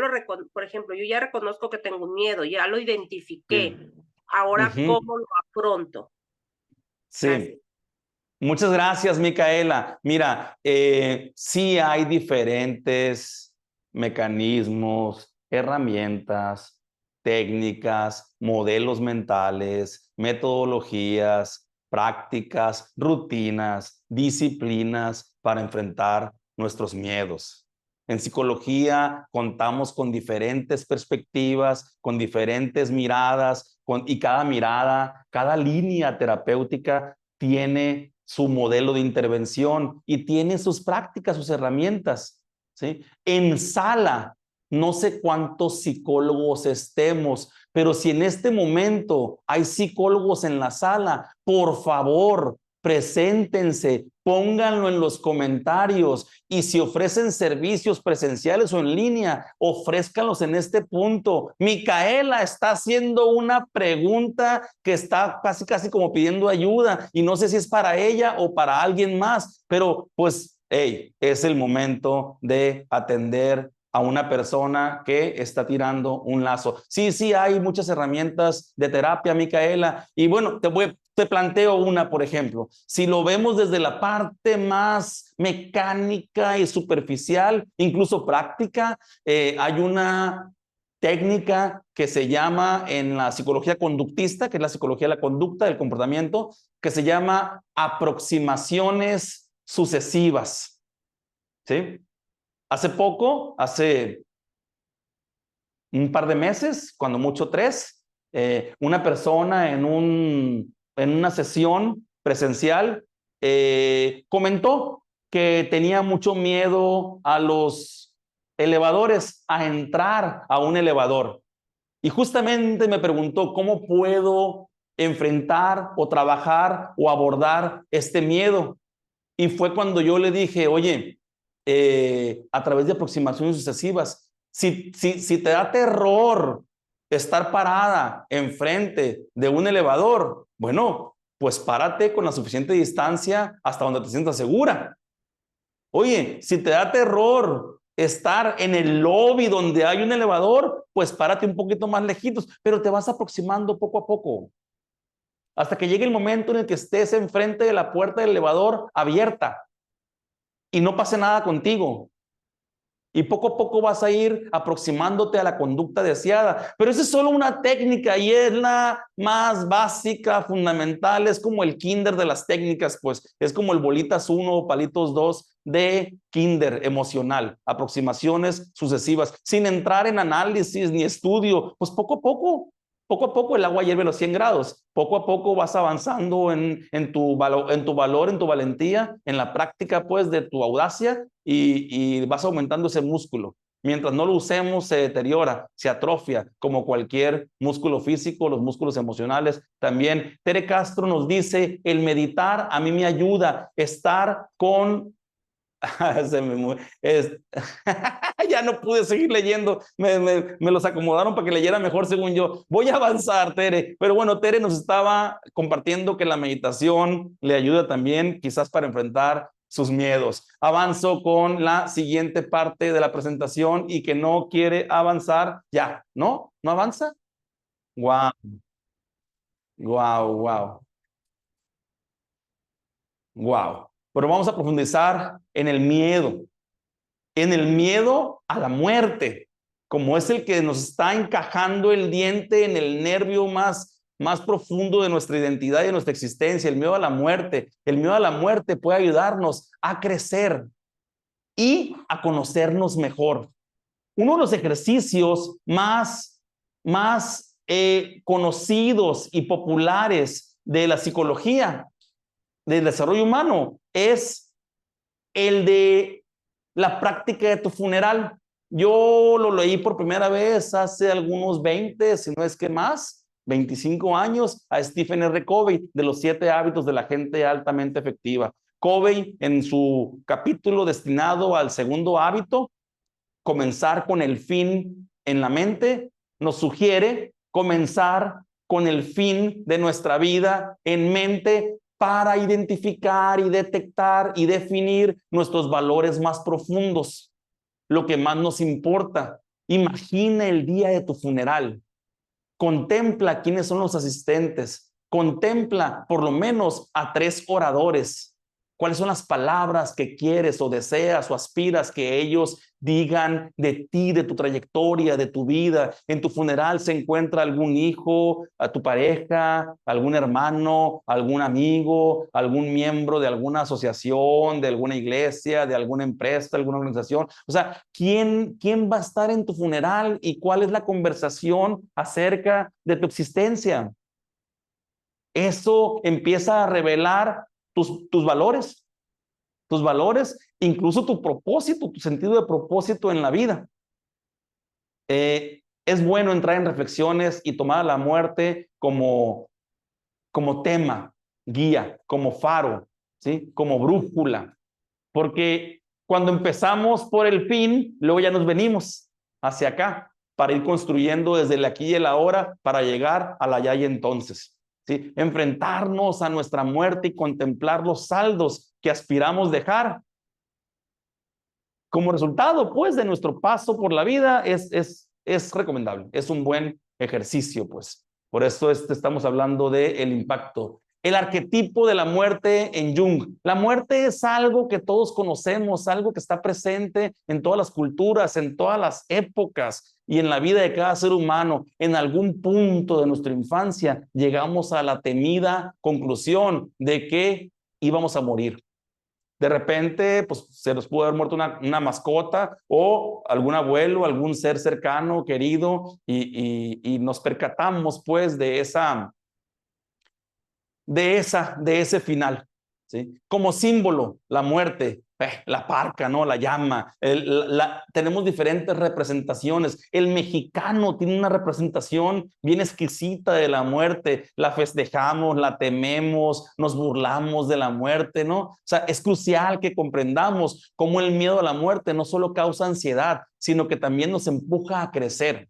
[SPEAKER 6] por ejemplo, yo ya reconozco que tengo un miedo, ya lo identifiqué. Ahora, ¿cómo lo afronto?
[SPEAKER 1] Sí.
[SPEAKER 6] Gracias.
[SPEAKER 1] Muchas gracias, Micaela. Mira, sí hay diferentes mecanismos, herramientas, técnicas, modelos mentales, metodologías, prácticas, rutinas, disciplinas para enfrentar nuestros miedos. En psicología contamos con diferentes perspectivas, con diferentes miradas, y cada mirada, cada línea terapéutica tiene su modelo de intervención y tiene sus prácticas, sus herramientas, ¿sí? En sala, no sé cuántos psicólogos estemos, pero si en este momento hay psicólogos en la sala, por favor, preséntense, pónganlo en los comentarios y si ofrecen servicios presenciales o en línea, ofrézcanlos en este punto. Micaela está haciendo una pregunta que está casi como pidiendo ayuda y no sé si es para ella o para alguien más, pero pues, hey, es el momento de atender a una persona que está tirando un lazo. Sí, hay muchas herramientas de terapia, Micaela, y bueno, te planteo una, por ejemplo, si lo vemos desde la parte más mecánica y superficial, incluso práctica, hay una técnica que se llama en la psicología conductista, que es la psicología de la conducta, del comportamiento, que se llama aproximaciones sucesivas, ¿sí? Hace un par de meses, cuando mucho 3, una persona en una sesión presencial comentó que tenía mucho miedo a los elevadores, a entrar a un elevador. Y justamente me preguntó, ¿cómo puedo enfrentar o trabajar o abordar este miedo? Y fue cuando yo le dije, oye, a través de aproximaciones sucesivas, si te da terror estar parada enfrente de un elevador, bueno, pues párate con la suficiente distancia hasta donde te sientas segura. Oye, si te da terror estar en el lobby donde hay un elevador, pues párate un poquito más lejitos, pero te vas aproximando poco a poco, hasta que llegue el momento en el que estés enfrente de la puerta del elevador abierta y no pase nada contigo. Y poco a poco vas a ir aproximándote a la conducta deseada. Pero esa es solo una técnica y es la más básica, fundamental. Es como el kinder de las técnicas, pues. Es como el bolitas 1 o palitos 2 de kinder emocional. Aproximaciones sucesivas. Sin entrar en análisis ni estudio. Pues poco a poco. Poco a poco el agua hierve a los 100 grados. Poco a poco vas avanzando en tu valor, en tu valentía, en la práctica, pues, de tu audacia y vas aumentando ese músculo. Mientras no lo usemos, se deteriora, se atrofia, como cualquier músculo físico, los músculos emocionales también. Tere Castro nos dice, el meditar a mí me ayuda, estar con... Ya no pude seguir leyendo, me los acomodaron para que leyera mejor según yo. Voy a avanzar, Tere, pero bueno, Tere nos estaba compartiendo que la meditación le ayuda también quizás para enfrentar sus miedos. Avanzo con la siguiente parte de la presentación y que no quiere avanzar ya, ¿no? ¿No avanza? Wow, wow, wow, wow. Pero vamos a profundizar en el miedo a la muerte, como es el que nos está encajando el diente en el nervio más profundo de nuestra identidad y de nuestra existencia, el miedo a la muerte. El miedo a la muerte puede ayudarnos a crecer y a conocernos mejor. Uno de los ejercicios más conocidos y populares de la psicología, del desarrollo humano, es el de la práctica de tu funeral. Yo lo leí por primera vez hace algunos 20, si no es que más, 25 años, a Stephen R. Covey, de los 7 hábitos de la gente altamente efectiva. Covey, en su capítulo destinado al segundo hábito, comenzar con el fin en la mente, nos sugiere comenzar con el fin de nuestra vida en mente para identificar y detectar y definir nuestros valores más profundos, lo que más nos importa. Imagina el día de tu funeral. Contempla quiénes son los asistentes. Contempla por lo menos a 3 oradores. ¿Cuáles son las palabras que quieres o deseas o aspiras que ellos digan de ti, de tu trayectoria, de tu vida? En tu funeral se encuentra algún hijo, a tu pareja, algún hermano, algún amigo, algún miembro de alguna asociación, de alguna iglesia, de alguna empresa, de alguna organización. O sea, ¿quién va a estar en tu funeral y cuál es la conversación acerca de tu existencia? Eso empieza a revelar tus valores, incluso tu propósito, tu sentido de propósito en la vida. Es bueno entrar en reflexiones y tomar a la muerte como tema, guía, como faro, ¿sí? Como brújula, porque cuando empezamos por el fin, luego ya nos venimos hacia acá para ir construyendo desde el aquí y el ahora para llegar al allá y entonces. ¿Sí? Enfrentarnos a nuestra muerte y contemplar los saldos que aspiramos dejar. Como resultado, pues, de nuestro paso por la vida es recomendable. Es un buen ejercicio, pues. Por eso estamos hablando del impacto. El arquetipo de la muerte en Jung. La muerte es algo que todos conocemos, algo que está presente en todas las culturas, en todas las épocas y en la vida de cada ser humano. En algún punto de nuestra infancia llegamos a la temida conclusión de que íbamos a morir. De repente, pues se nos pudo haber muerto una mascota o algún abuelo, algún ser cercano, querido, y nos percatamos pues de ese final, ¿sí? Como símbolo, la muerte, la parca, ¿no? La llama, tenemos diferentes representaciones. El mexicano tiene una representación bien exquisita de la muerte, la festejamos, la tememos, nos burlamos de la muerte, ¿no? O sea, es crucial que comprendamos cómo el miedo a la muerte no solo causa ansiedad, sino que también nos empuja a crecer,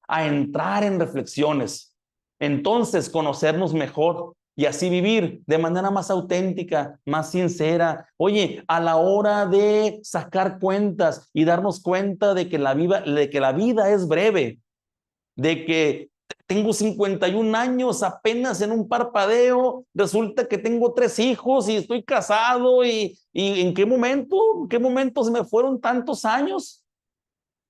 [SPEAKER 1] a entrar en reflexiones, entonces conocernos mejor y así vivir de manera más auténtica, más sincera. Oye, a la hora de sacar cuentas y darnos cuenta de que la vida es breve, de que tengo 51 años, apenas en un parpadeo, resulta que tengo 3 hijos y estoy casado y ¿en qué momento se me fueron tantos años?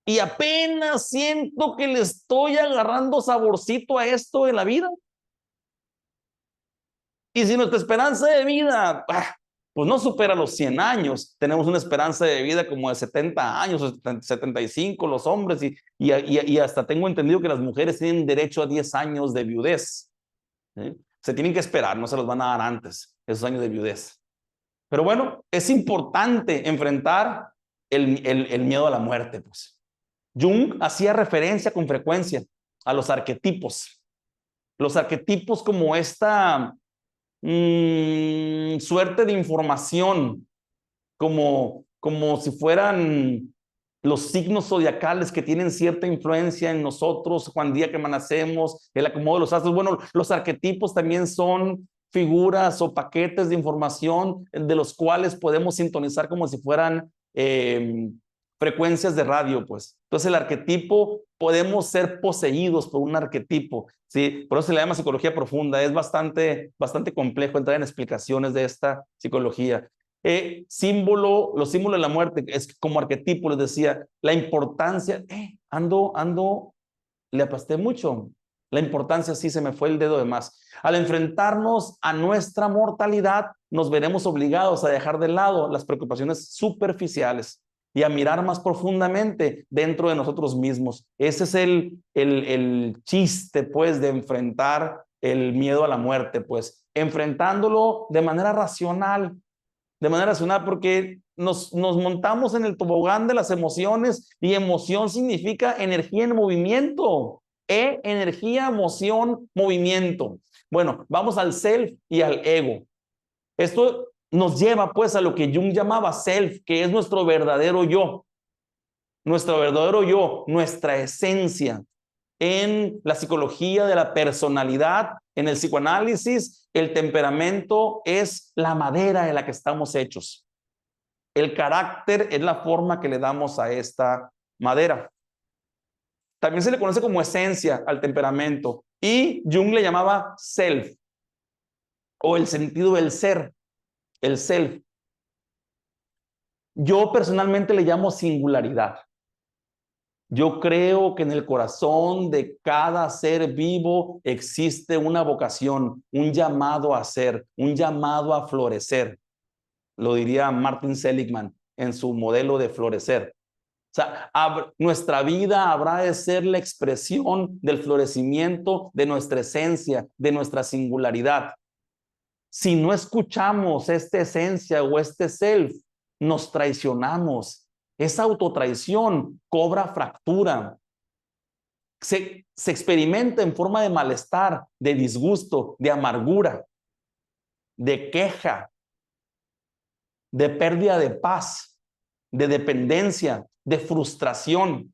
[SPEAKER 1] Y apenas siento que le estoy agarrando saborcito a esto de la vida. Y si nuestra esperanza de vida, pues no supera los 100 años, tenemos una esperanza de vida como de 70 años, 75 los hombres, y hasta tengo entendido que las mujeres tienen derecho a 10 años de viudez. ¿Sí? Se tienen que esperar, no se los van a dar antes, esos años de viudez. Pero bueno, es importante enfrentar el miedo a la muerte, pues. Jung hacía referencia con frecuencia a los arquetipos. Los arquetipos como esta suerte de información, como si fueran los signos zodiacales que tienen cierta influencia en nosotros, cuando día que amanecemos, el acomodo de los astros. Bueno, los arquetipos también son figuras o paquetes de información de los cuales podemos sintonizar como si fueran frecuencias de radio, pues. Entonces el arquetipo, podemos ser poseídos por un arquetipo, ¿sí? Por eso se le llama psicología profunda. Es bastante complejo entrar en explicaciones de esta psicología. Los símbolos de la muerte, es como arquetipo, les decía, la importancia, le aplasté mucho, la importancia, sí, se me fue el dedo de más. Al enfrentarnos a nuestra mortalidad, nos veremos obligados a dejar de lado las preocupaciones superficiales y a mirar más profundamente dentro de nosotros mismos. Ese es el chiste, pues, de enfrentar el miedo a la muerte, pues, enfrentándolo de manera racional, porque nos montamos en el tobogán de las emociones, y emoción significa energía en movimiento. Energía, emoción, movimiento. Bueno, vamos al self y al ego. Esto nos lleva pues a lo que Jung llamaba self, que es nuestro verdadero yo. Nuestro verdadero yo, nuestra esencia. En la psicología de la personalidad, en el psicoanálisis, el temperamento es la madera de la que estamos hechos. El carácter es la forma que le damos a esta madera. También se le conoce como esencia al temperamento, y Jung le llamaba self, o el sentido del ser, el self. Yo personalmente le llamo singularidad. Yo creo que en el corazón de cada ser vivo existe una vocación, un llamado a ser, un llamado a florecer. Lo diría Martin Seligman en su modelo de florecer. O sea, nuestra vida habrá de ser la expresión del florecimiento de nuestra esencia, de nuestra singularidad. Si no escuchamos esta esencia o este self, nos traicionamos. Esa autotraición cobra fractura. Se experimenta en forma de malestar, de disgusto, de amargura, de queja, de pérdida de paz, de dependencia, de frustración.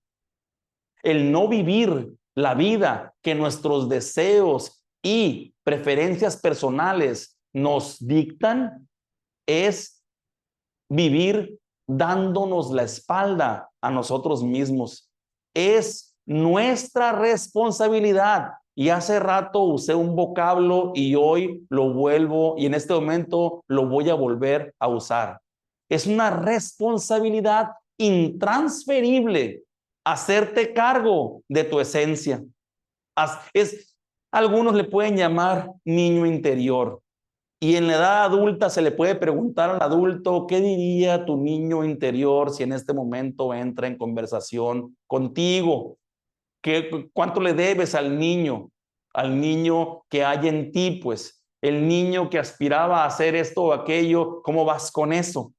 [SPEAKER 1] El no vivir la vida que nuestros deseos y preferencias personales nos dictan es vivir dándonos la espalda a nosotros mismos. Es nuestra responsabilidad. Y hace rato usé un vocablo y hoy lo vuelvo, y en este momento lo voy a volver a usar. Es una responsabilidad intransferible hacerte cargo de tu esencia. Algunos le pueden llamar niño interior. Y en la edad adulta se le puede preguntar al adulto, ¿qué diría tu niño interior si en este momento entra en conversación contigo? ¿Cuánto le debes al niño que hay en ti? Pues el niño que aspiraba a hacer esto o aquello, ¿cómo vas con eso?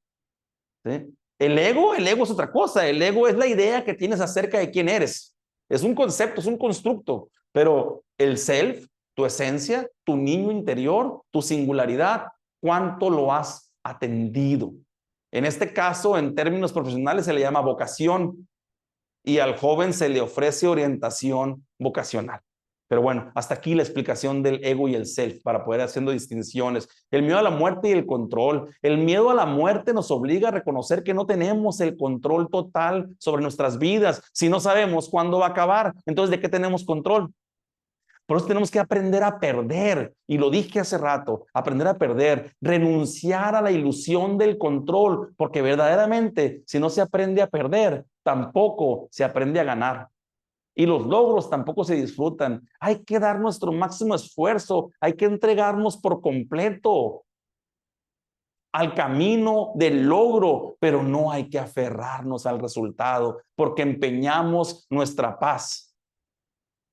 [SPEAKER 1] ¿Sí? El ego es otra cosa. El ego es la idea que tienes acerca de quién eres. Es un concepto, es un constructo, pero el self, tu esencia, tu niño interior, tu singularidad, ¿cuánto lo has atendido? En este caso, en términos profesionales, se le llama vocación, y al joven se le ofrece orientación vocacional. Pero bueno, hasta aquí la explicación del ego y el self, para poder ir haciendo distinciones. El miedo a la muerte y el control. El miedo a la muerte nos obliga a reconocer que no tenemos el control total sobre nuestras vidas. Si no sabemos cuándo va a acabar, entonces ¿de qué tenemos control? Por eso tenemos que aprender a perder, y lo dije hace rato, aprender a perder, renunciar a la ilusión del control, porque verdaderamente si no se aprende a perder, tampoco se aprende a ganar. Y los logros tampoco se disfrutan. Hay que dar nuestro máximo esfuerzo, hay que entregarnos por completo al camino del logro, pero no hay que aferrarnos al resultado, porque empeñamos nuestra paz.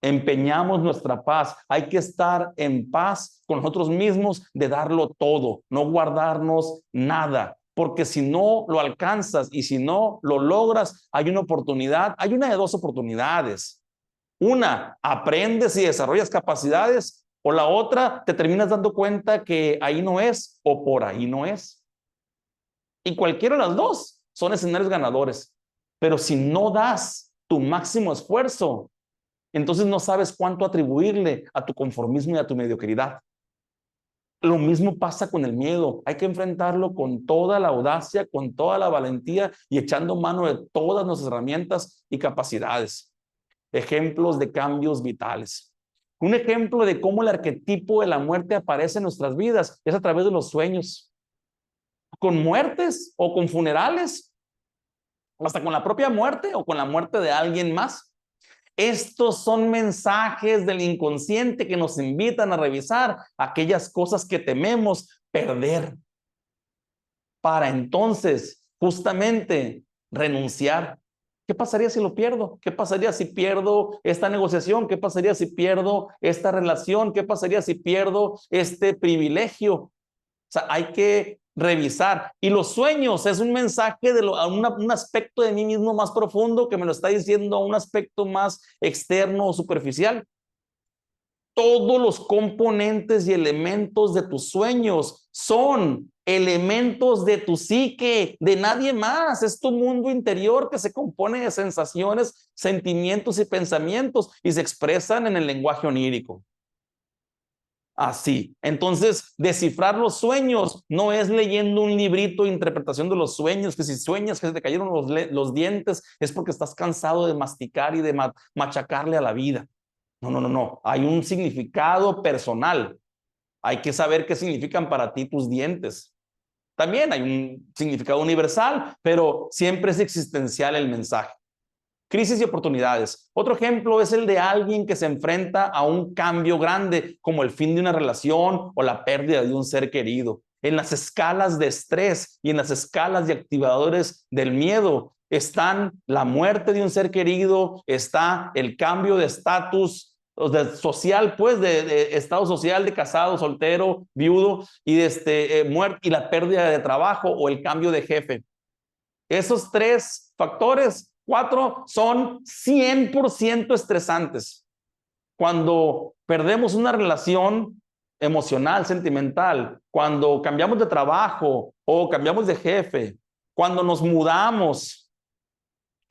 [SPEAKER 1] Empeñamos nuestra paz. Hay que estar en paz con nosotros mismos, de darlo todo, no guardarnos nada, porque si no lo alcanzas y si no lo logras, hay una oportunidad, hay una de dos oportunidades. Una, aprendes y desarrollas capacidades, o la otra, te terminas dando cuenta que ahí no es o por ahí no es. Y cualquiera de las dos son escenarios ganadores. Pero si no das tu máximo esfuerzo, entonces no sabes cuánto atribuirle a tu conformismo y a tu mediocridad. Lo mismo pasa con el miedo. Hay que enfrentarlo con toda la audacia, con toda la valentía y echando mano de todas nuestras herramientas y capacidades. Ejemplos de cambios vitales. Un ejemplo de cómo el arquetipo de la muerte aparece en nuestras vidas es a través de los sueños. Con muertes o con funerales, hasta con la propia muerte o con la muerte de alguien más. Estos son mensajes del inconsciente que nos invitan a revisar aquellas cosas que tememos perder, para entonces justamente renunciar. ¿Qué pasaría si lo pierdo? ¿Qué pasaría si pierdo esta negociación? ¿Qué pasaría si pierdo esta relación? ¿Qué pasaría si pierdo este privilegio? O sea, hay que revisar. Y los sueños es un mensaje de un aspecto de mí mismo más profundo que me lo está diciendo a un aspecto más externo o superficial. Todos los componentes y elementos de tus sueños son elementos de tu psique, de nadie más. Es tu mundo interior que se compone de sensaciones, sentimientos y pensamientos y se expresan en el lenguaje onírico. Así. Entonces, descifrar los sueños no es leyendo un librito de interpretación de los sueños, que si sueñas que se te cayeron los dientes es porque estás cansado de masticar y de machacarle a la vida. No. Hay un significado personal. Hay que saber qué significan para ti tus dientes. También hay un significado universal, pero siempre es existencial el mensaje. Crisis y oportunidades. Otro ejemplo es el de alguien que se enfrenta a un cambio grande, como el fin de una relación o la pérdida de un ser querido. En las escalas de estrés y en las escalas de activadores del miedo están la muerte de un ser querido, está el cambio de estatus social, pues de estado social, de casado, soltero, viudo, y muerte y la pérdida de trabajo o el cambio de jefe. Esos 3 factores, 4, son 100% estresantes. Cuando perdemos una relación emocional, sentimental, cuando cambiamos de trabajo o cambiamos de jefe, cuando nos mudamos,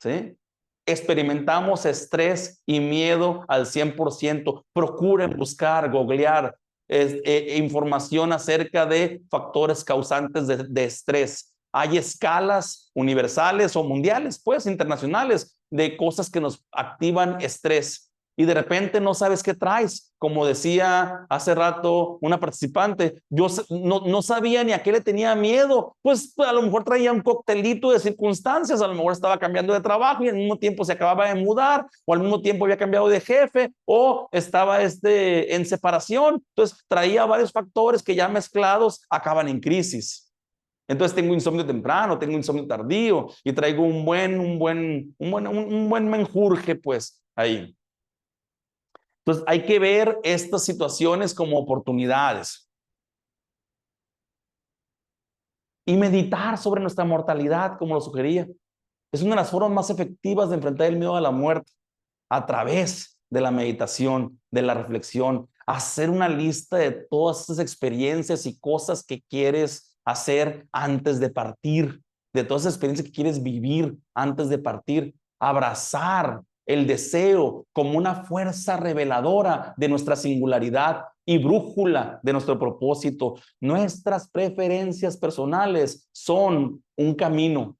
[SPEAKER 1] ¿sí? Experimentamos estrés y miedo al 100%. Procuren buscar, googlear información acerca de factores causantes de estrés. Hay escalas universales o mundiales, pues internacionales, de cosas que nos activan estrés. Y de repente no sabes qué traes. Como decía hace rato una participante, yo no sabía ni a qué le tenía miedo. Pues a lo mejor traía un coctelito de circunstancias, a lo mejor estaba cambiando de trabajo y al mismo tiempo se acababa de mudar, o al mismo tiempo había cambiado de jefe, o estaba en separación. Entonces traía varios factores que ya mezclados acaban en crisis. Entonces tengo insomnio temprano, tengo insomnio tardío y traigo un buen menjurje, pues ahí. Entonces hay que ver estas situaciones como oportunidades y meditar sobre nuestra mortalidad, como lo sugería. Es una de las formas más efectivas de enfrentar el miedo a la muerte, a través de la meditación, de la reflexión, hacer una lista de todas esas experiencias y cosas que quieres hacer antes de partir, de todas esas experiencias que quieres vivir antes de partir, abrazar el deseo como una fuerza reveladora de nuestra singularidad y brújula de nuestro propósito. Nuestras preferencias personales son un camino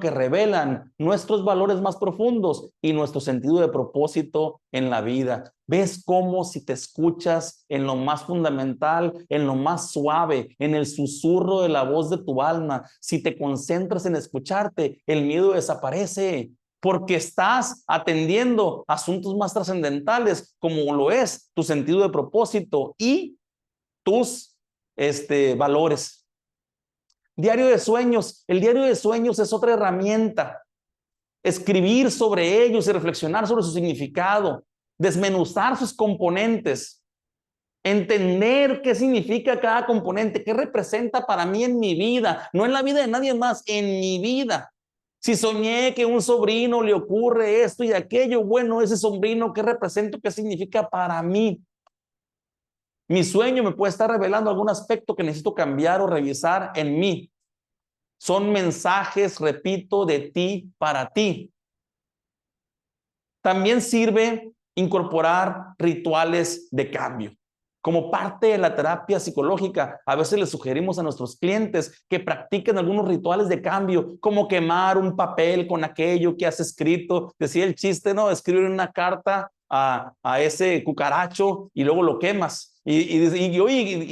[SPEAKER 1] que revelan nuestros valores más profundos y nuestro sentido de propósito en la vida. ¿Ves cómo si te escuchas en lo más fundamental, en lo más suave, en el susurro de la voz de tu alma, si te concentras en escucharte, el miedo desaparece? Porque estás atendiendo asuntos más trascendentales, como lo es tu sentido de propósito y tus valores. Diario de sueños. El diario de sueños es otra herramienta. Escribir sobre ellos y reflexionar sobre su significado, desmenuzar sus componentes. Entender qué significa cada componente, qué representa para mí en mi vida, no en la vida de nadie más, en mi vida. Si soñé que a un sobrino le ocurre esto y aquello, bueno, ese sobrino, ¿qué representa? ¿Qué significa para mí? Mi sueño me puede estar revelando algún aspecto que necesito cambiar o revisar en mí. Son mensajes, repito, de ti para ti. También sirve incorporar rituales de cambio. Como parte de la terapia psicológica, a veces les sugerimos a nuestros clientes que practiquen algunos rituales de cambio, como quemar un papel con aquello que has escrito. Decía el chiste, ¿no? Escribir una carta a ese cucaracho y luego lo quemas. Y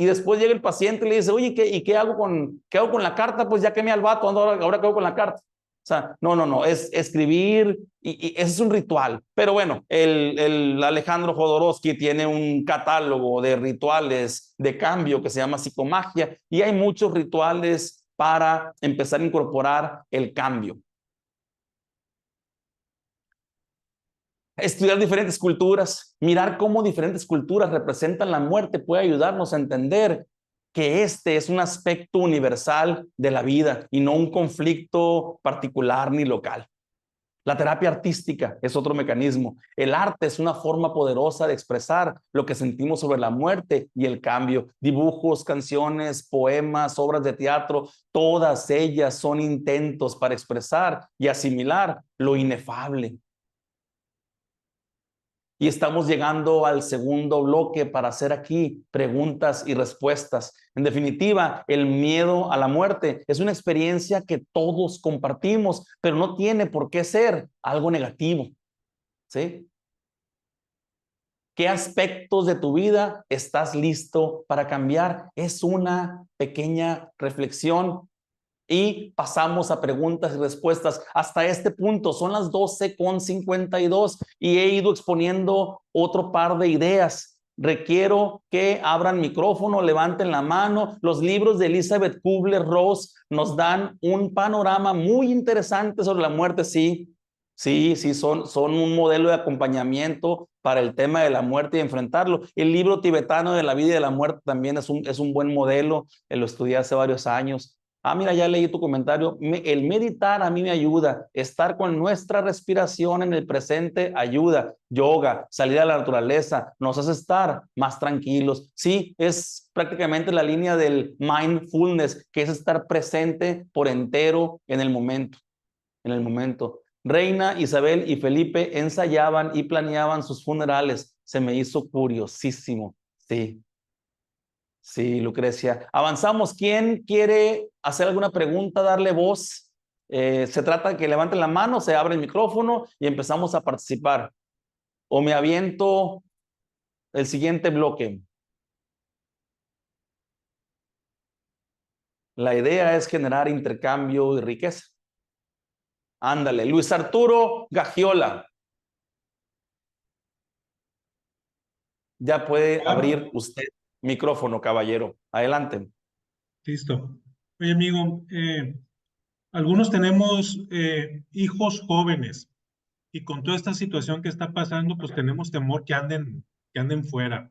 [SPEAKER 1] después llega el paciente y le dice, oye, ¿qué hago con la carta? Pues ya quemé al vato, ahora ¿qué hago con la carta? O sea, no, es escribir y ese es un ritual. Pero bueno, el Alejandro Jodorowsky tiene un catálogo de rituales de cambio que se llama psicomagia y hay muchos rituales para empezar a incorporar el cambio. Estudiar diferentes culturas, mirar cómo diferentes culturas representan la muerte puede ayudarnos a entender que este es un aspecto universal de la vida y no un conflicto particular ni local. La terapia artística es otro mecanismo. El arte es una forma poderosa de expresar lo que sentimos sobre la muerte y el cambio. Dibujos, canciones, poemas, obras de teatro, todas ellas son intentos para expresar y asimilar lo inefable. Y estamos llegando al segundo bloque para hacer aquí preguntas y respuestas. En definitiva, el miedo a la muerte es una experiencia que todos compartimos, pero no tiene por qué ser algo negativo, ¿sí? ¿Qué aspectos de tu vida estás listo para cambiar? Es una pequeña reflexión. Y pasamos a preguntas y respuestas. Hasta este punto son las 12:52 y he ido exponiendo otro par de ideas. Requiero que abran micrófono, levanten la mano. Los libros de Elizabeth Kubler-Ross nos dan un panorama muy interesante sobre la muerte. Sí, son un modelo de acompañamiento para el tema de la muerte y enfrentarlo. El libro tibetano de la vida y de la muerte también es un buen modelo. Lo estudié hace varios años. Mira, ya leí tu comentario. El meditar a mí me ayuda. Estar con nuestra respiración en el presente ayuda. Yoga, salir a la naturaleza, nos hace estar más tranquilos. Sí, es prácticamente la línea del mindfulness, que es estar presente por entero en el momento. Reina, Isabel y Felipe ensayaban y planeaban sus funerales. Se me hizo curiosísimo. Sí, Lucrecia. Avanzamos. ¿Quién quiere hacer alguna pregunta, darle voz? Se trata de que levanten la mano, se abre el micrófono y empezamos a participar. O me aviento el siguiente bloque. La idea es generar intercambio y riqueza. Ándale, Luis Arturo Gagiola. Ya puede abrir usted micrófono, caballero. Adelante.
[SPEAKER 7] Listo. Oye, amigo, algunos tenemos hijos jóvenes y con toda esta situación que está pasando, pues tenemos temor que anden fuera.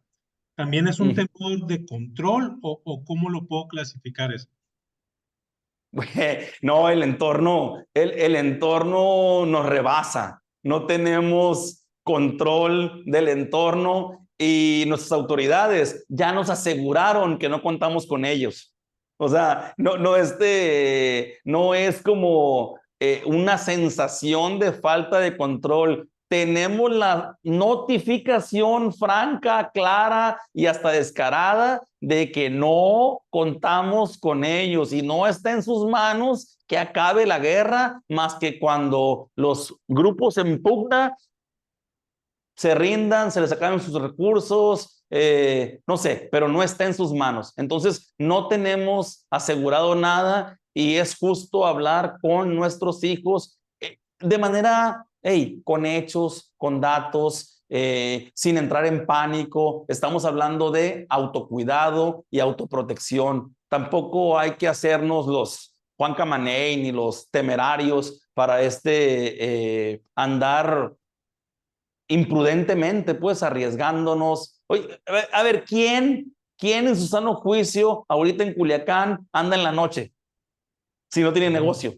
[SPEAKER 7] ¿También es un temor de control o cómo lo puedo clasificar eso?
[SPEAKER 1] No, el entorno nos rebasa. No tenemos control del entorno y nuestras autoridades ya nos aseguraron que no contamos con ellos. O sea, no es como una sensación de falta de control. Tenemos la notificación franca, clara y hasta descarada de que no contamos con ellos y no está en sus manos que acabe la guerra, más que cuando los grupos en pugna se rindan, se les acaben sus recursos, no sé, pero no está en sus manos. Entonces no tenemos asegurado nada y es justo hablar con nuestros hijos de manera, con hechos, con datos, sin entrar en pánico. Estamos hablando de autocuidado y autoprotección. Tampoco hay que hacernos los Juan Camaney ni los temerarios para andar imprudentemente, pues arriesgándonos. Oye, a ver, ¿quién en su sano juicio ahorita en Culiacán anda en la noche si no tiene negocio?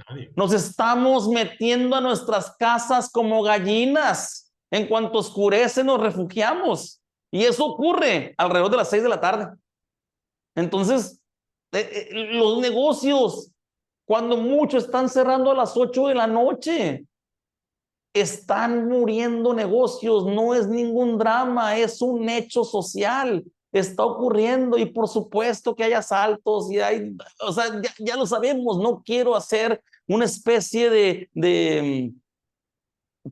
[SPEAKER 7] Nadie.
[SPEAKER 1] Nos estamos metiendo a nuestras casas como gallinas. En cuanto oscurece nos refugiamos. Y eso ocurre alrededor de las 6 de la tarde. Entonces, los negocios, cuando mucho, están cerrando a las 8 de la noche. Están muriendo negocios, no es ningún drama, es un hecho social. Está ocurriendo y por supuesto que hay asaltos y hay, o sea, ya lo sabemos. No quiero hacer una especie de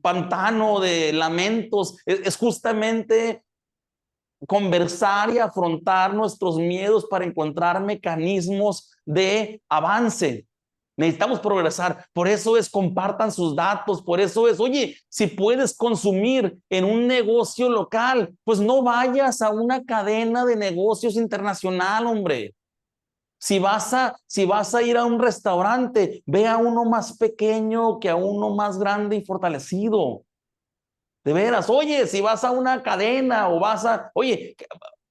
[SPEAKER 1] pantano de lamentos. Es justamente conversar y afrontar nuestros miedos para encontrar mecanismos de avance. Necesitamos progresar. Por eso es, compartan sus datos. Por eso es, oye, si puedes consumir en un negocio local, pues no vayas a una cadena de negocios internacional, hombre. Si vas a ir a un restaurante, ve a uno más pequeño que a uno más grande y fortalecido. De veras, oye, si vas a una cadena o oye,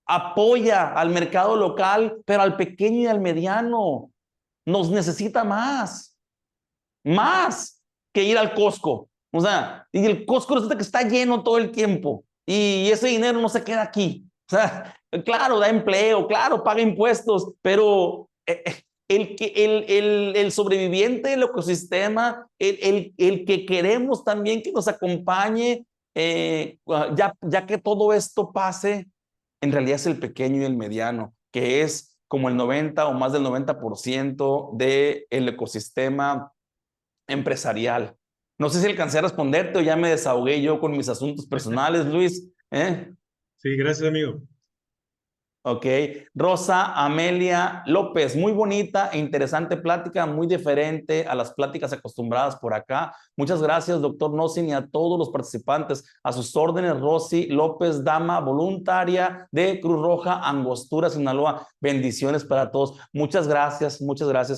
[SPEAKER 1] apoya al mercado local, pero al pequeño y al mediano. Nos necesita más que ir al Costco. O sea, y el Costco resulta que está lleno todo el tiempo y ese dinero no se queda aquí. O sea, claro, da empleo, claro, paga impuestos, pero el sobreviviente del ecosistema, el que queremos también que nos acompañe, ya que todo esto pase, en realidad es el pequeño y el mediano, que es como el 90 o más del 90% del ecosistema empresarial. No sé si alcancé a responderte o ya me desahogué yo con mis asuntos personales, Luis.
[SPEAKER 7] Sí, gracias, amigo.
[SPEAKER 1] Ok. Rosa Amelia López, muy bonita e interesante plática, muy diferente a las pláticas acostumbradas por acá. Muchas gracias, doctor Nosin, y a todos los participantes. A sus órdenes, Rosy López, dama voluntaria de Cruz Roja, Angostura, Sinaloa. Bendiciones para todos. Muchas gracias,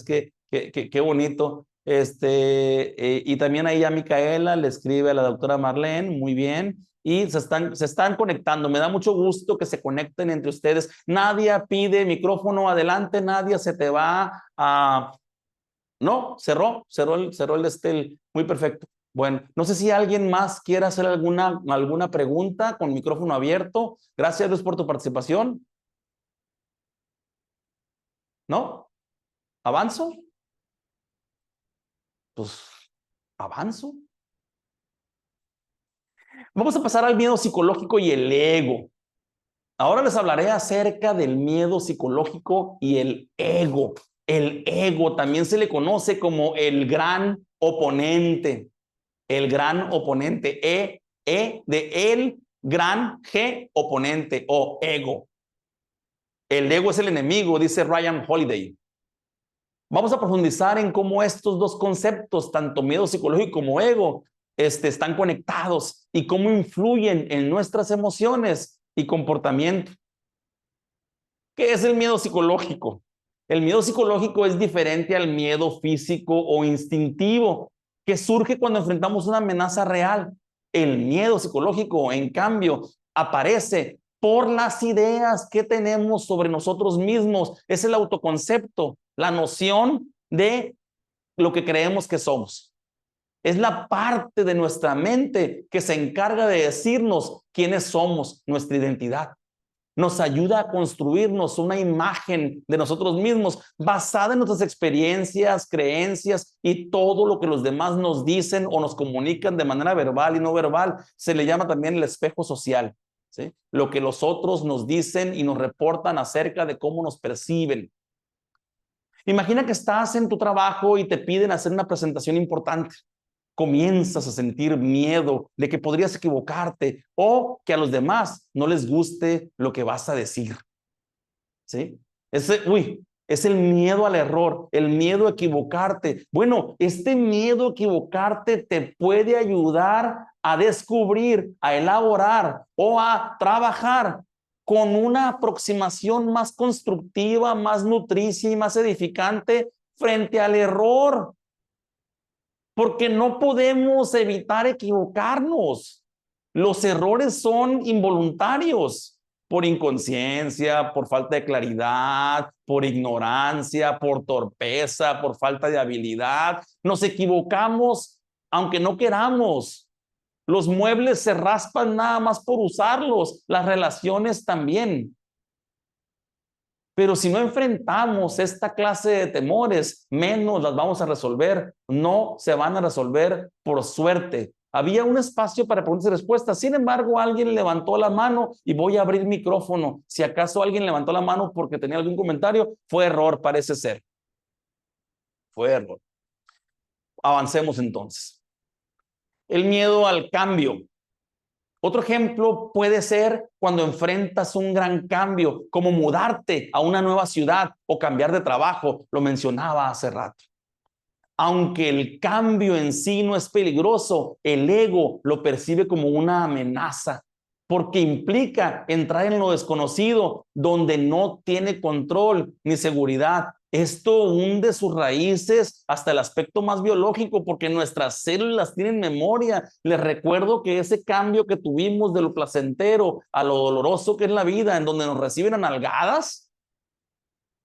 [SPEAKER 1] qué bonito. Y también ahí a Micaela le escribe a la doctora Marlene, muy bien. Y se están conectando. Me da mucho gusto que se conecten entre ustedes. Nadia pide micrófono, adelante, Nadia, se te va a... No, cerró el muy perfecto. Bueno, no sé si alguien más quiere hacer alguna pregunta con micrófono abierto. Gracias, Luis, por tu participación. ¿No? ¿Avanzo? Pues, avanzo. Vamos a pasar al miedo psicológico y el ego. Ahora les hablaré acerca del miedo psicológico y el ego. El ego también se le conoce como el gran oponente. El gran oponente. De el gran G oponente o ego. El ego es el enemigo, dice Ryan Holiday. Vamos a profundizar en cómo estos dos conceptos, tanto miedo psicológico como ego, están conectados y cómo influyen en nuestras emociones y comportamiento. ¿Qué es el miedo psicológico? El miedo psicológico es diferente al miedo físico o instintivo que surge cuando enfrentamos una amenaza real. El miedo psicológico, en cambio, aparece por las ideas que tenemos sobre nosotros mismos. Es el autoconcepto, la noción de lo que creemos que somos. Es la parte de nuestra mente que se encarga de decirnos quiénes somos, nuestra identidad. Nos ayuda a construirnos una imagen de nosotros mismos basada en nuestras experiencias, creencias y todo lo que los demás nos dicen o nos comunican de manera verbal y no verbal. Se le llama también el espejo social, ¿sí? Lo que los otros nos dicen y nos reportan acerca de cómo nos perciben. Imagina que estás en tu trabajo y te piden hacer una presentación importante. Comienzas a sentir miedo de que podrías equivocarte o que a los demás no les guste lo que vas a decir. ¿Sí? Es el miedo al error, el miedo a equivocarte. Bueno, este miedo a equivocarte te puede ayudar a descubrir, a elaborar o a trabajar con una aproximación más constructiva, más nutricia y más edificante frente al error. Porque no podemos evitar equivocarnos. Los errores son involuntarios, por inconsciencia, por falta de claridad, por ignorancia, por torpeza, por falta de habilidad. Nos equivocamos aunque no queramos. Los muebles se raspan nada más por usarlos, las relaciones también. Pero si no enfrentamos esta clase de temores, menos las vamos a resolver. No se van a resolver por suerte. Había un espacio para preguntas y respuestas. Sin embargo, alguien levantó la mano y voy a abrir micrófono. Si acaso alguien levantó la mano porque tenía algún comentario, fue error, parece ser. Fue error. Avancemos entonces. El miedo al cambio. Otro ejemplo puede ser cuando enfrentas un gran cambio, como mudarte a una nueva ciudad o cambiar de trabajo. Lo mencionaba hace rato. Aunque el cambio en sí no es peligroso, el ego lo percibe como una amenaza, porque implica entrar en lo desconocido, donde no tiene control ni seguridad. Esto hunde sus raíces hasta el aspecto más biológico, porque nuestras células tienen memoria. Les recuerdo que ese cambio que tuvimos de lo placentero a lo doloroso que es la vida, en donde nos reciben a nalgadas,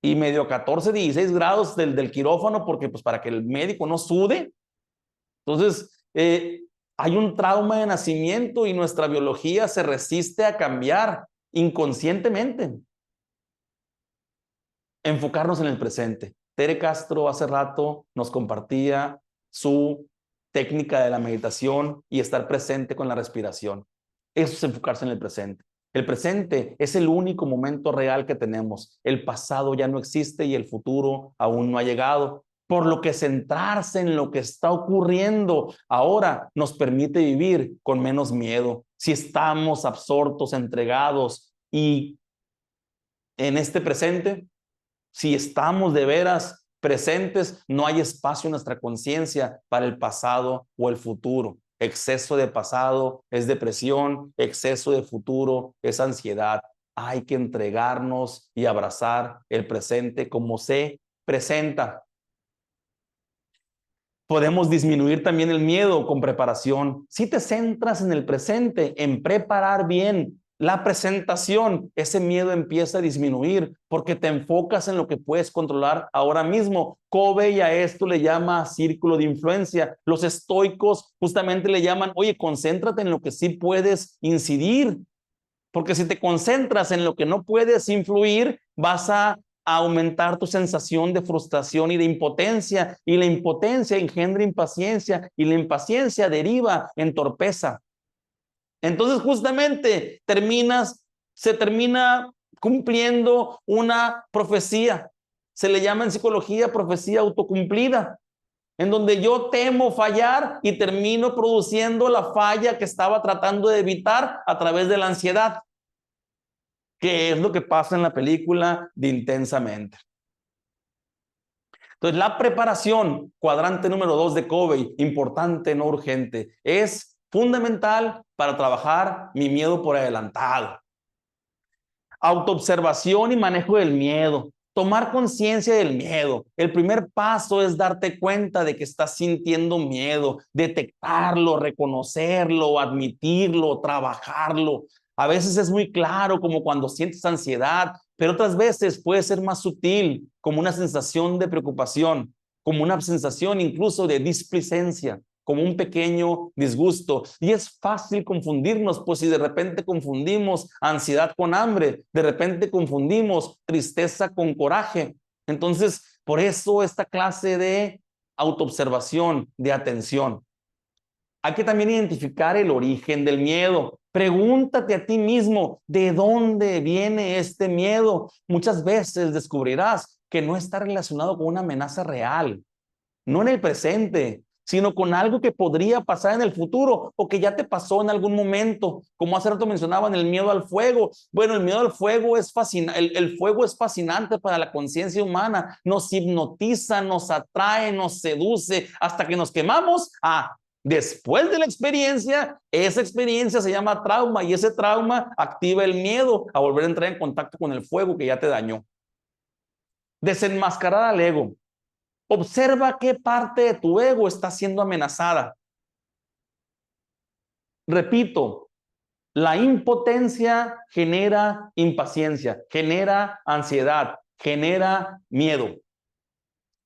[SPEAKER 1] y medio 14, 16 grados del quirófano, porque pues para que el médico no sude. Entonces, hay un trauma de nacimiento y nuestra biología se resiste a cambiar inconscientemente. Enfocarnos en el presente. Tere Castro hace rato nos compartía su técnica de la meditación y estar presente con la respiración. Eso es enfocarse en el presente. El presente es el único momento real que tenemos. El pasado ya no existe y el futuro aún no ha llegado. Por lo que centrarse en lo que está ocurriendo ahora nos permite vivir con menos miedo. Si estamos absortos, entregados y en este presente, si estamos de veras presentes, no hay espacio en nuestra conciencia para el pasado o el futuro. Exceso de pasado es depresión, exceso de futuro es ansiedad. Hay que entregarnos y abrazar el presente como se presenta. Podemos disminuir también el miedo con preparación. Si te centras en el presente, en preparar bien la presentación, ese miedo empieza a disminuir porque te enfocas en lo que puedes controlar ahora mismo. Covey a esto le llama círculo de influencia. Los estoicos justamente le llaman, oye, concéntrate en lo que sí puedes incidir, porque si te concentras en lo que no puedes influir, vas a aumentar tu sensación de frustración y de impotencia, y la impotencia engendra impaciencia, y la impaciencia deriva en torpeza. Entonces justamente se termina cumpliendo una profecía. Se le llama en psicología profecía autocumplida, en donde yo temo fallar y termino produciendo la falla que estaba tratando de evitar a través de la ansiedad, que es lo que pasa en la película de Intensamente. Entonces, la preparación, cuadrante número 2 de Covey, importante, no urgente, es fundamental para trabajar mi miedo por adelantado. Autoobservación y manejo del miedo. Tomar conciencia del miedo. El primer paso es darte cuenta de que estás sintiendo miedo, detectarlo, reconocerlo, admitirlo, trabajarlo. A veces es muy claro, como cuando sientes ansiedad, pero otras veces puede ser más sutil, como una sensación de preocupación, como una sensación incluso de displicencia, como un pequeño disgusto. Y es fácil confundirnos, pues si de repente confundimos ansiedad con hambre, de repente confundimos tristeza con coraje. Entonces, por eso esta clase de autoobservación, de atención. Hay que también identificar el origen del miedo. Pregúntate a ti mismo, ¿de dónde viene este miedo? Muchas veces descubrirás que no está relacionado con una amenaza real, no en el presente, sino con algo que podría pasar en el futuro o que ya te pasó en algún momento. Como hace rato mencionaban, el miedo al fuego. Bueno, el miedo al fuego es fascinante. El fuego es fascinante para la conciencia humana. Nos hipnotiza, nos atrae, nos seduce hasta que nos quemamos. Después de la experiencia, esa experiencia se llama trauma y ese trauma activa el miedo a volver a entrar en contacto con el fuego que ya te dañó. Desenmascarar al ego. Observa qué parte de tu ego está siendo amenazada. Repito, La impotencia genera impaciencia, genera ansiedad, genera miedo.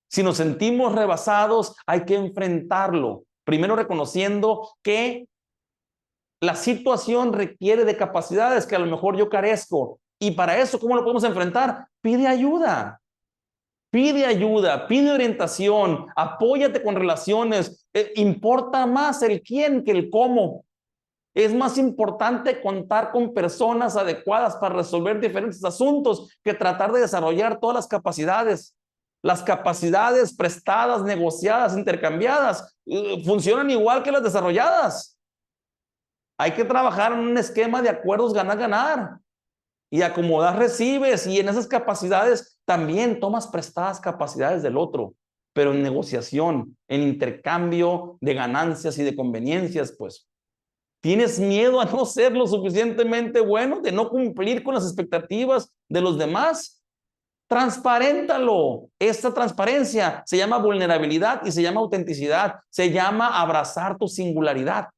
[SPEAKER 1] Si nos sentimos rebasados, hay que enfrentarlo. Primero reconociendo que la situación requiere de capacidades que a lo mejor yo carezco. Y para eso, ¿cómo lo podemos enfrentar? Pide ayuda. Pide ayuda, pide orientación, apóyate con relaciones. Importa más el quién que el cómo. Es más importante contar con personas adecuadas para resolver diferentes asuntos que tratar de desarrollar todas las capacidades. Las capacidades prestadas, negociadas, intercambiadas, funcionan igual que las desarrolladas. Hay que trabajar en un esquema de acuerdos ganar-ganar. Y acomodar recibes, y en esas capacidades también tomas prestadas capacidades del otro, pero en negociación, en intercambio de ganancias y de conveniencias, pues. ¿Tienes miedo a no ser lo suficientemente bueno, de no cumplir con las expectativas de los demás? Transparéntalo. Esta transparencia se llama vulnerabilidad y se llama autenticidad, se llama abrazar tu singularidad.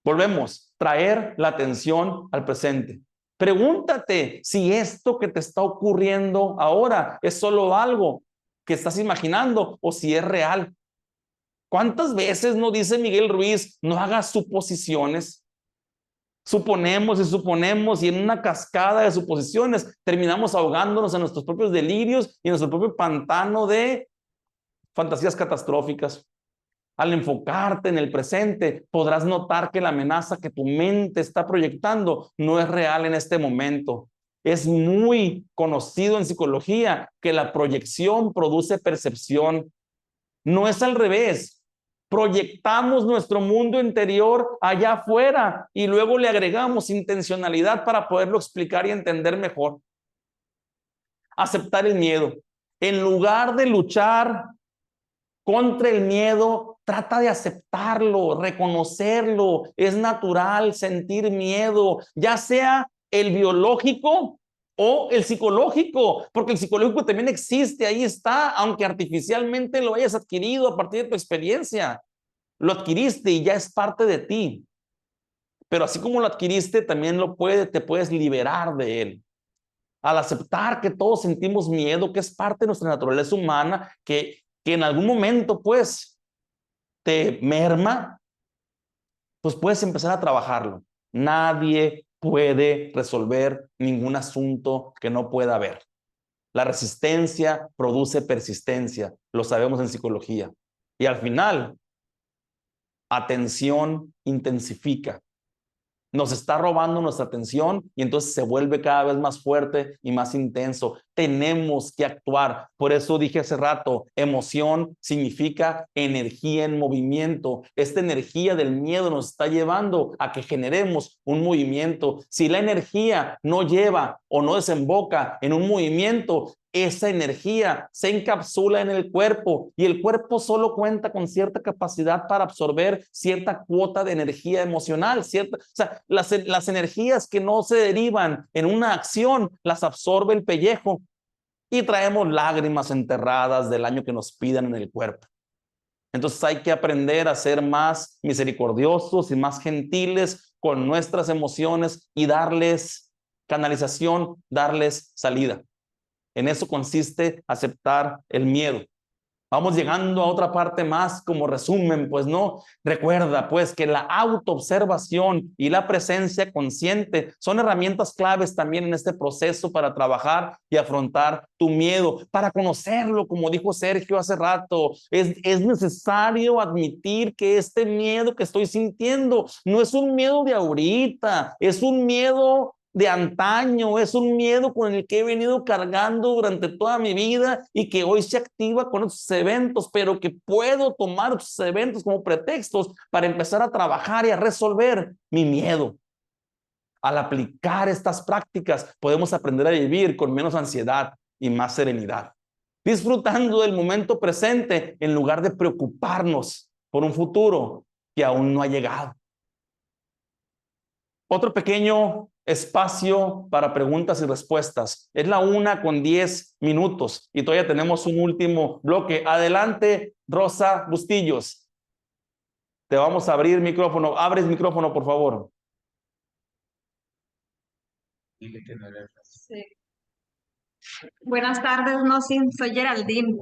[SPEAKER 1] Volvemos, traer la atención al presente. Pregúntate si esto que te está ocurriendo ahora es solo algo que estás imaginando o si es real. ¿Cuántas veces no dice Miguel Ruiz, no hagas suposiciones? Suponemos y en una cascada de suposiciones terminamos ahogándonos en nuestros propios delirios y en nuestro propio pantano de fantasías catastróficas. Al enfocarte en el presente, podrás notar que la amenaza que tu mente está proyectando no es real en este momento. Es muy conocido en psicología que la proyección produce percepción. No es al revés. Proyectamos nuestro mundo interior allá afuera y luego le agregamos intencionalidad para poderlo explicar y entender mejor. Aceptar el miedo. En lugar de luchar contra el miedo, trata de aceptarlo, reconocerlo. Es natural sentir miedo, ya sea el biológico o el psicológico, porque el psicológico también existe, ahí está, aunque artificialmente lo hayas adquirido a partir de tu experiencia. Lo adquiriste y ya es parte de ti. Pero así como lo adquiriste, también te puedes liberar de él. Al aceptar que todos sentimos miedo, que es parte de nuestra naturaleza humana, que en algún momento, pues, te merma, pues puedes empezar a trabajarlo. Nadie puede resolver ningún asunto que no pueda haber. La resistencia produce persistencia, lo sabemos en psicología. Y al final, atención intensifica. Nos está robando nuestra atención y entonces se vuelve cada vez más fuerte y más intenso. Tenemos que actuar. Por eso dije hace rato, emoción significa energía en movimiento. Esta energía del miedo nos está llevando a que generemos un movimiento. Si la energía no lleva o no desemboca en un movimiento, esa energía se encapsula en el cuerpo y el cuerpo solo cuenta con cierta capacidad para absorber cierta cuota de energía emocional, o sea, las energías que no se derivan en una acción las absorbe el pellejo y traemos lágrimas enterradas del daño que nos pidan en el cuerpo. Entonces hay que aprender a ser más misericordiosos y más gentiles con nuestras emociones y darles canalización, darles salida. En eso consiste aceptar el miedo. Vamos llegando a otra parte más como resumen, pues no. Recuerda pues que la autoobservación y la presencia consciente son herramientas claves también en este proceso para trabajar y afrontar tu miedo, para conocerlo, como dijo Sergio hace rato. Es necesario admitir que este miedo que estoy sintiendo no es un miedo de ahorita, es un miedo de antaño, es un miedo con el que he venido cargando durante toda mi vida y que hoy se activa con estos eventos, pero que puedo tomar estos eventos como pretextos para empezar a trabajar y a resolver mi miedo. Al aplicar estas prácticas, podemos aprender a vivir con menos ansiedad y más serenidad, disfrutando del momento presente en lugar de preocuparnos por un futuro que aún no ha llegado. Otro pequeño espacio para preguntas y respuestas. Es la 1:10 y todavía tenemos un último bloque. Adelante, Rosa Bustillos. Te vamos a abrir micrófono. Abres micrófono, por favor.
[SPEAKER 8] Sí. Buenas tardes, Nosin, soy Geraldine.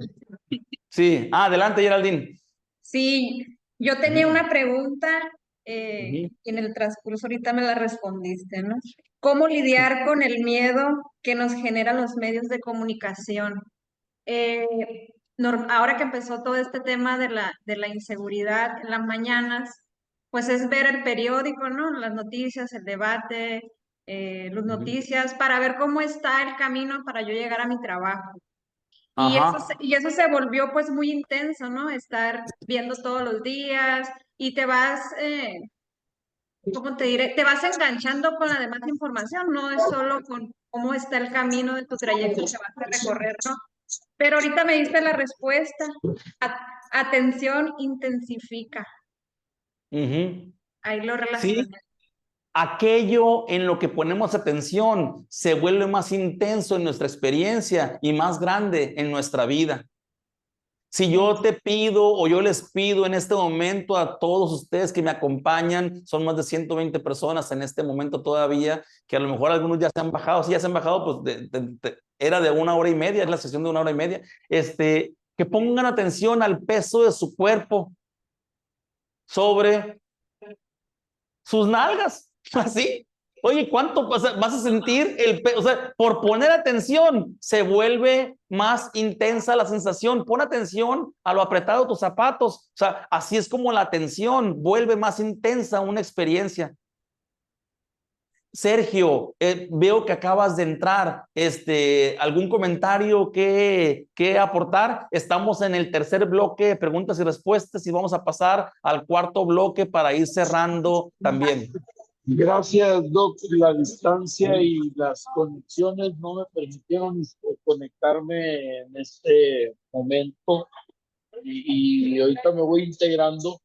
[SPEAKER 1] Sí, adelante, Geraldine.
[SPEAKER 8] Sí, yo tenía
[SPEAKER 1] Ujú.
[SPEAKER 8] una pregunta
[SPEAKER 1] Ujú.
[SPEAKER 8] y en el transcurso ahorita me la respondiste, ¿no? ¿Cómo lidiar con el miedo que nos generan los medios de comunicación? Eh, Ahora que empezó todo este tema de la inseguridad en las mañanas, pues es ver el periódico, ¿no? Las noticias, el debate, las
[SPEAKER 1] Ujú.
[SPEAKER 8] noticias, para ver cómo está el camino para yo llegar a mi trabajo.
[SPEAKER 1] Ajá.
[SPEAKER 8] Y eso se volvió pues muy intenso, ¿no? Estar viendo todos los días y te vas, ¿cómo te diré? Te vas enganchando con la demás información, no es solo con cómo está el camino de tu trayecto que vas a recorrer, ¿no? Pero ahorita me diste la respuesta. Atención intensifica.
[SPEAKER 1] Ujú.
[SPEAKER 8] Ahí lo
[SPEAKER 1] Sí,
[SPEAKER 8] relacioné.
[SPEAKER 1] aquello en lo que ponemos atención se vuelve más intenso en nuestra experiencia y más grande en nuestra vida. Si yo te pido o yo les pido en este momento a todos ustedes que me acompañan, son más de 120 personas en este momento todavía, que a lo mejor algunos ya se han bajado, si ya se han bajado, pues era de 1 hora y media, es la sesión de 1 hora y media, que pongan atención al peso de su cuerpo sobre sus nalgas, así. Oye, ¿cuánto vas a sentir el peso? O sea, por poner atención se vuelve más intensa la sensación. Pon atención a lo apretado de tus zapatos. O sea, así es como la atención vuelve más intensa una experiencia. Sergio, veo que acabas de entrar. ¿Algún comentario que aportar? Estamos en el tercer bloque de preguntas y respuestas y vamos a pasar al cuarto bloque para ir cerrando también.
[SPEAKER 2] Gracias, Doc. La distancia y las conexiones no me permitieron conectarme en este momento y ahorita me voy integrando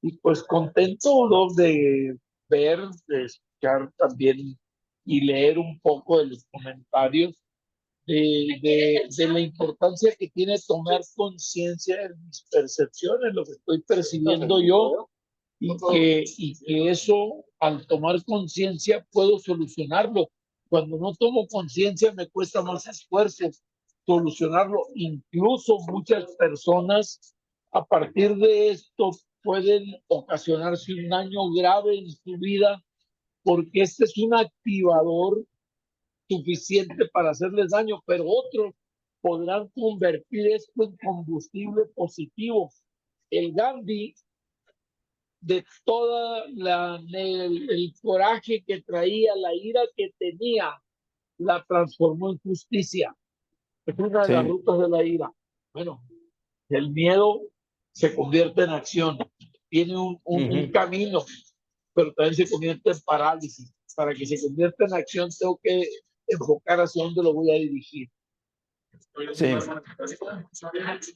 [SPEAKER 2] y pues contento, Doc, de ver, de escuchar también y leer un poco de los comentarios de la importancia que tiene tomar conciencia de mis percepciones, lo que estoy percibiendo yo y que eso, al tomar conciencia, puedo solucionarlo. Cuando no tomo conciencia, me cuesta más esfuerzo solucionarlo. Incluso muchas personas, a partir de esto, pueden ocasionarse un daño grave en su vida, porque este es un activador suficiente para hacerles daño, pero otros podrán convertir esto en combustible positivo. El Gandhi, de toda el coraje que traía, la ira que tenía, la transformó en justicia. Es una de las rutas de la ira. Bueno, el miedo se convierte en acción, tiene un camino, pero también se convierte en parálisis. Para que se convierta en acción tengo que enfocar hacia dónde lo voy a dirigir.
[SPEAKER 1] Sí.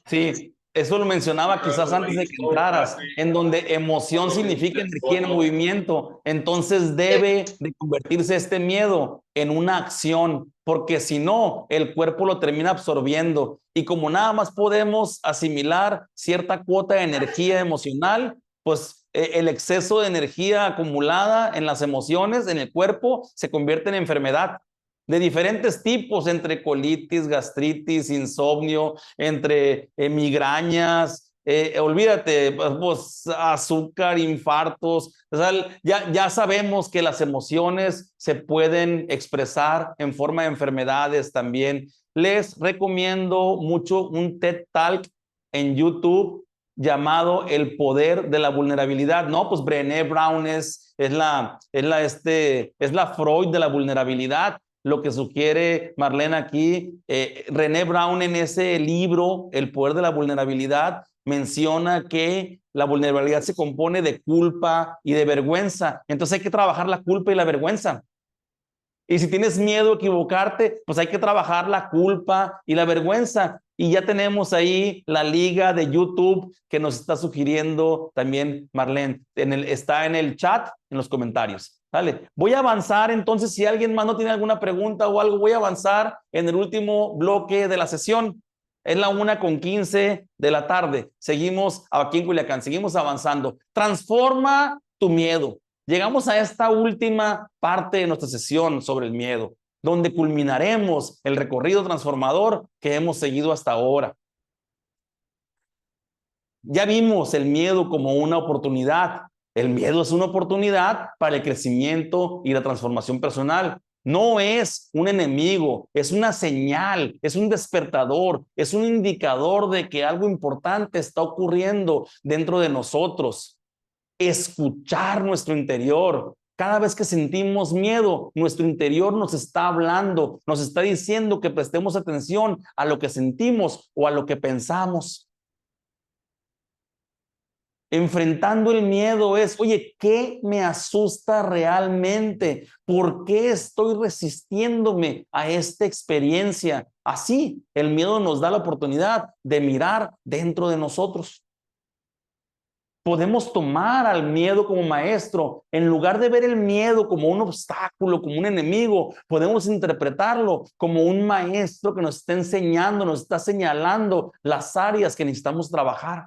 [SPEAKER 1] Sí, eso lo mencionaba quizás antes de que entraras, en donde emoción significa energía en movimiento, entonces debe de convertirse este miedo en una acción, porque si no, el cuerpo lo termina absorbiendo y como nada más podemos asimilar cierta cuota de energía emocional, pues el exceso de energía acumulada en las emociones, en el cuerpo, se convierte en enfermedad de diferentes tipos, entre colitis, gastritis, insomnio, entre migrañas, olvídate, pues, azúcar, infartos. O sea, ya sabemos que las emociones se pueden expresar en forma de enfermedades también. Les recomiendo mucho un TED Talk en YouTube llamado El Poder de la Vulnerabilidad. No, pues Brené Brown es la Freud de la vulnerabilidad. Lo que sugiere Marlene aquí, Brené Brown en ese libro, El Poder de la Vulnerabilidad, menciona que la vulnerabilidad se compone de culpa y de vergüenza. Entonces hay que trabajar la culpa y la vergüenza. Y si tienes miedo a equivocarte, pues hay que trabajar la culpa y la vergüenza. Y ya tenemos ahí la liga de YouTube que nos está sugiriendo también Marlene. Está en el chat, en los comentarios. Dale. Voy a avanzar entonces, si alguien más no tiene alguna pregunta o algo, voy a avanzar en el último bloque de la sesión. Es la 1:15 de la tarde. Seguimos aquí en Culiacán, seguimos avanzando. Transforma tu miedo. llegamos a esta última parte de nuestra sesión sobre el miedo, donde culminaremos el recorrido transformador que hemos seguido hasta ahora. Ya vimos el miedo como una oportunidad. El miedo es una oportunidad para el crecimiento y la transformación personal. No es un enemigo, es una señal, es un despertador, es un indicador de que algo importante está ocurriendo dentro de nosotros. Escuchar nuestro interior. Cada vez que sentimos miedo, nuestro interior nos está hablando, nos está diciendo que prestemos atención a lo que sentimos o a lo que pensamos. Enfrentando el miedo es, oye, ¿qué me asusta realmente? ¿Por qué estoy resistiéndome a esta experiencia? Así, el miedo nos da la oportunidad de mirar dentro de nosotros. Podemos tomar al miedo como maestro. En lugar de ver el miedo como un obstáculo, como un enemigo, podemos interpretarlo como un maestro que nos está enseñando, nos está señalando las áreas que necesitamos trabajar.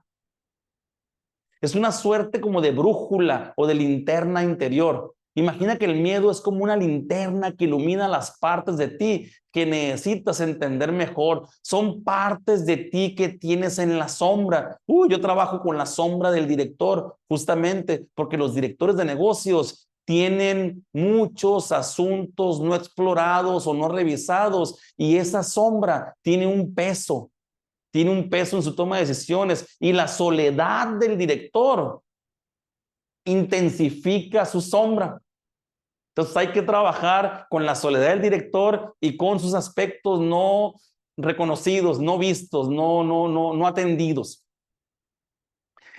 [SPEAKER 1] Es una suerte como de brújula o de linterna interior. Imagina que el miedo es como una linterna que ilumina las partes de ti que necesitas entender mejor. Son partes de ti que tienes en la sombra. Yo trabajo con la sombra del director, justamente porque los directores de negocios tienen muchos asuntos no explorados o no revisados, y esa sombra tiene un peso en su toma de decisiones, y la soledad del director intensifica su sombra. Entonces hay que trabajar con la soledad del director y con sus aspectos no reconocidos, no vistos, no atendidos.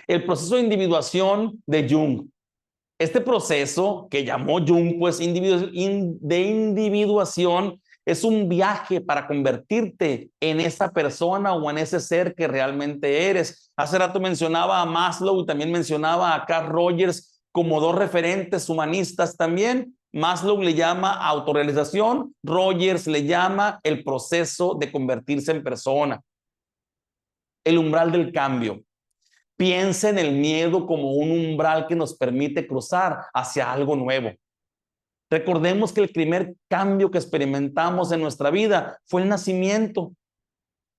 [SPEAKER 1] El proceso de individuación de Jung. Este proceso que llamó Jung, pues, de individuación, es un viaje para convertirte en esa persona o en ese ser que realmente eres. Hace rato mencionaba a Maslow y también mencionaba a Carl Rogers como dos referentes humanistas también. Maslow le llama autorrealización, Rogers le llama el proceso de convertirse en persona. El umbral del cambio. Piensa en el miedo como un umbral que nos permite cruzar hacia algo nuevo. Recordemos que el primer cambio que experimentamos en nuestra vida fue el nacimiento.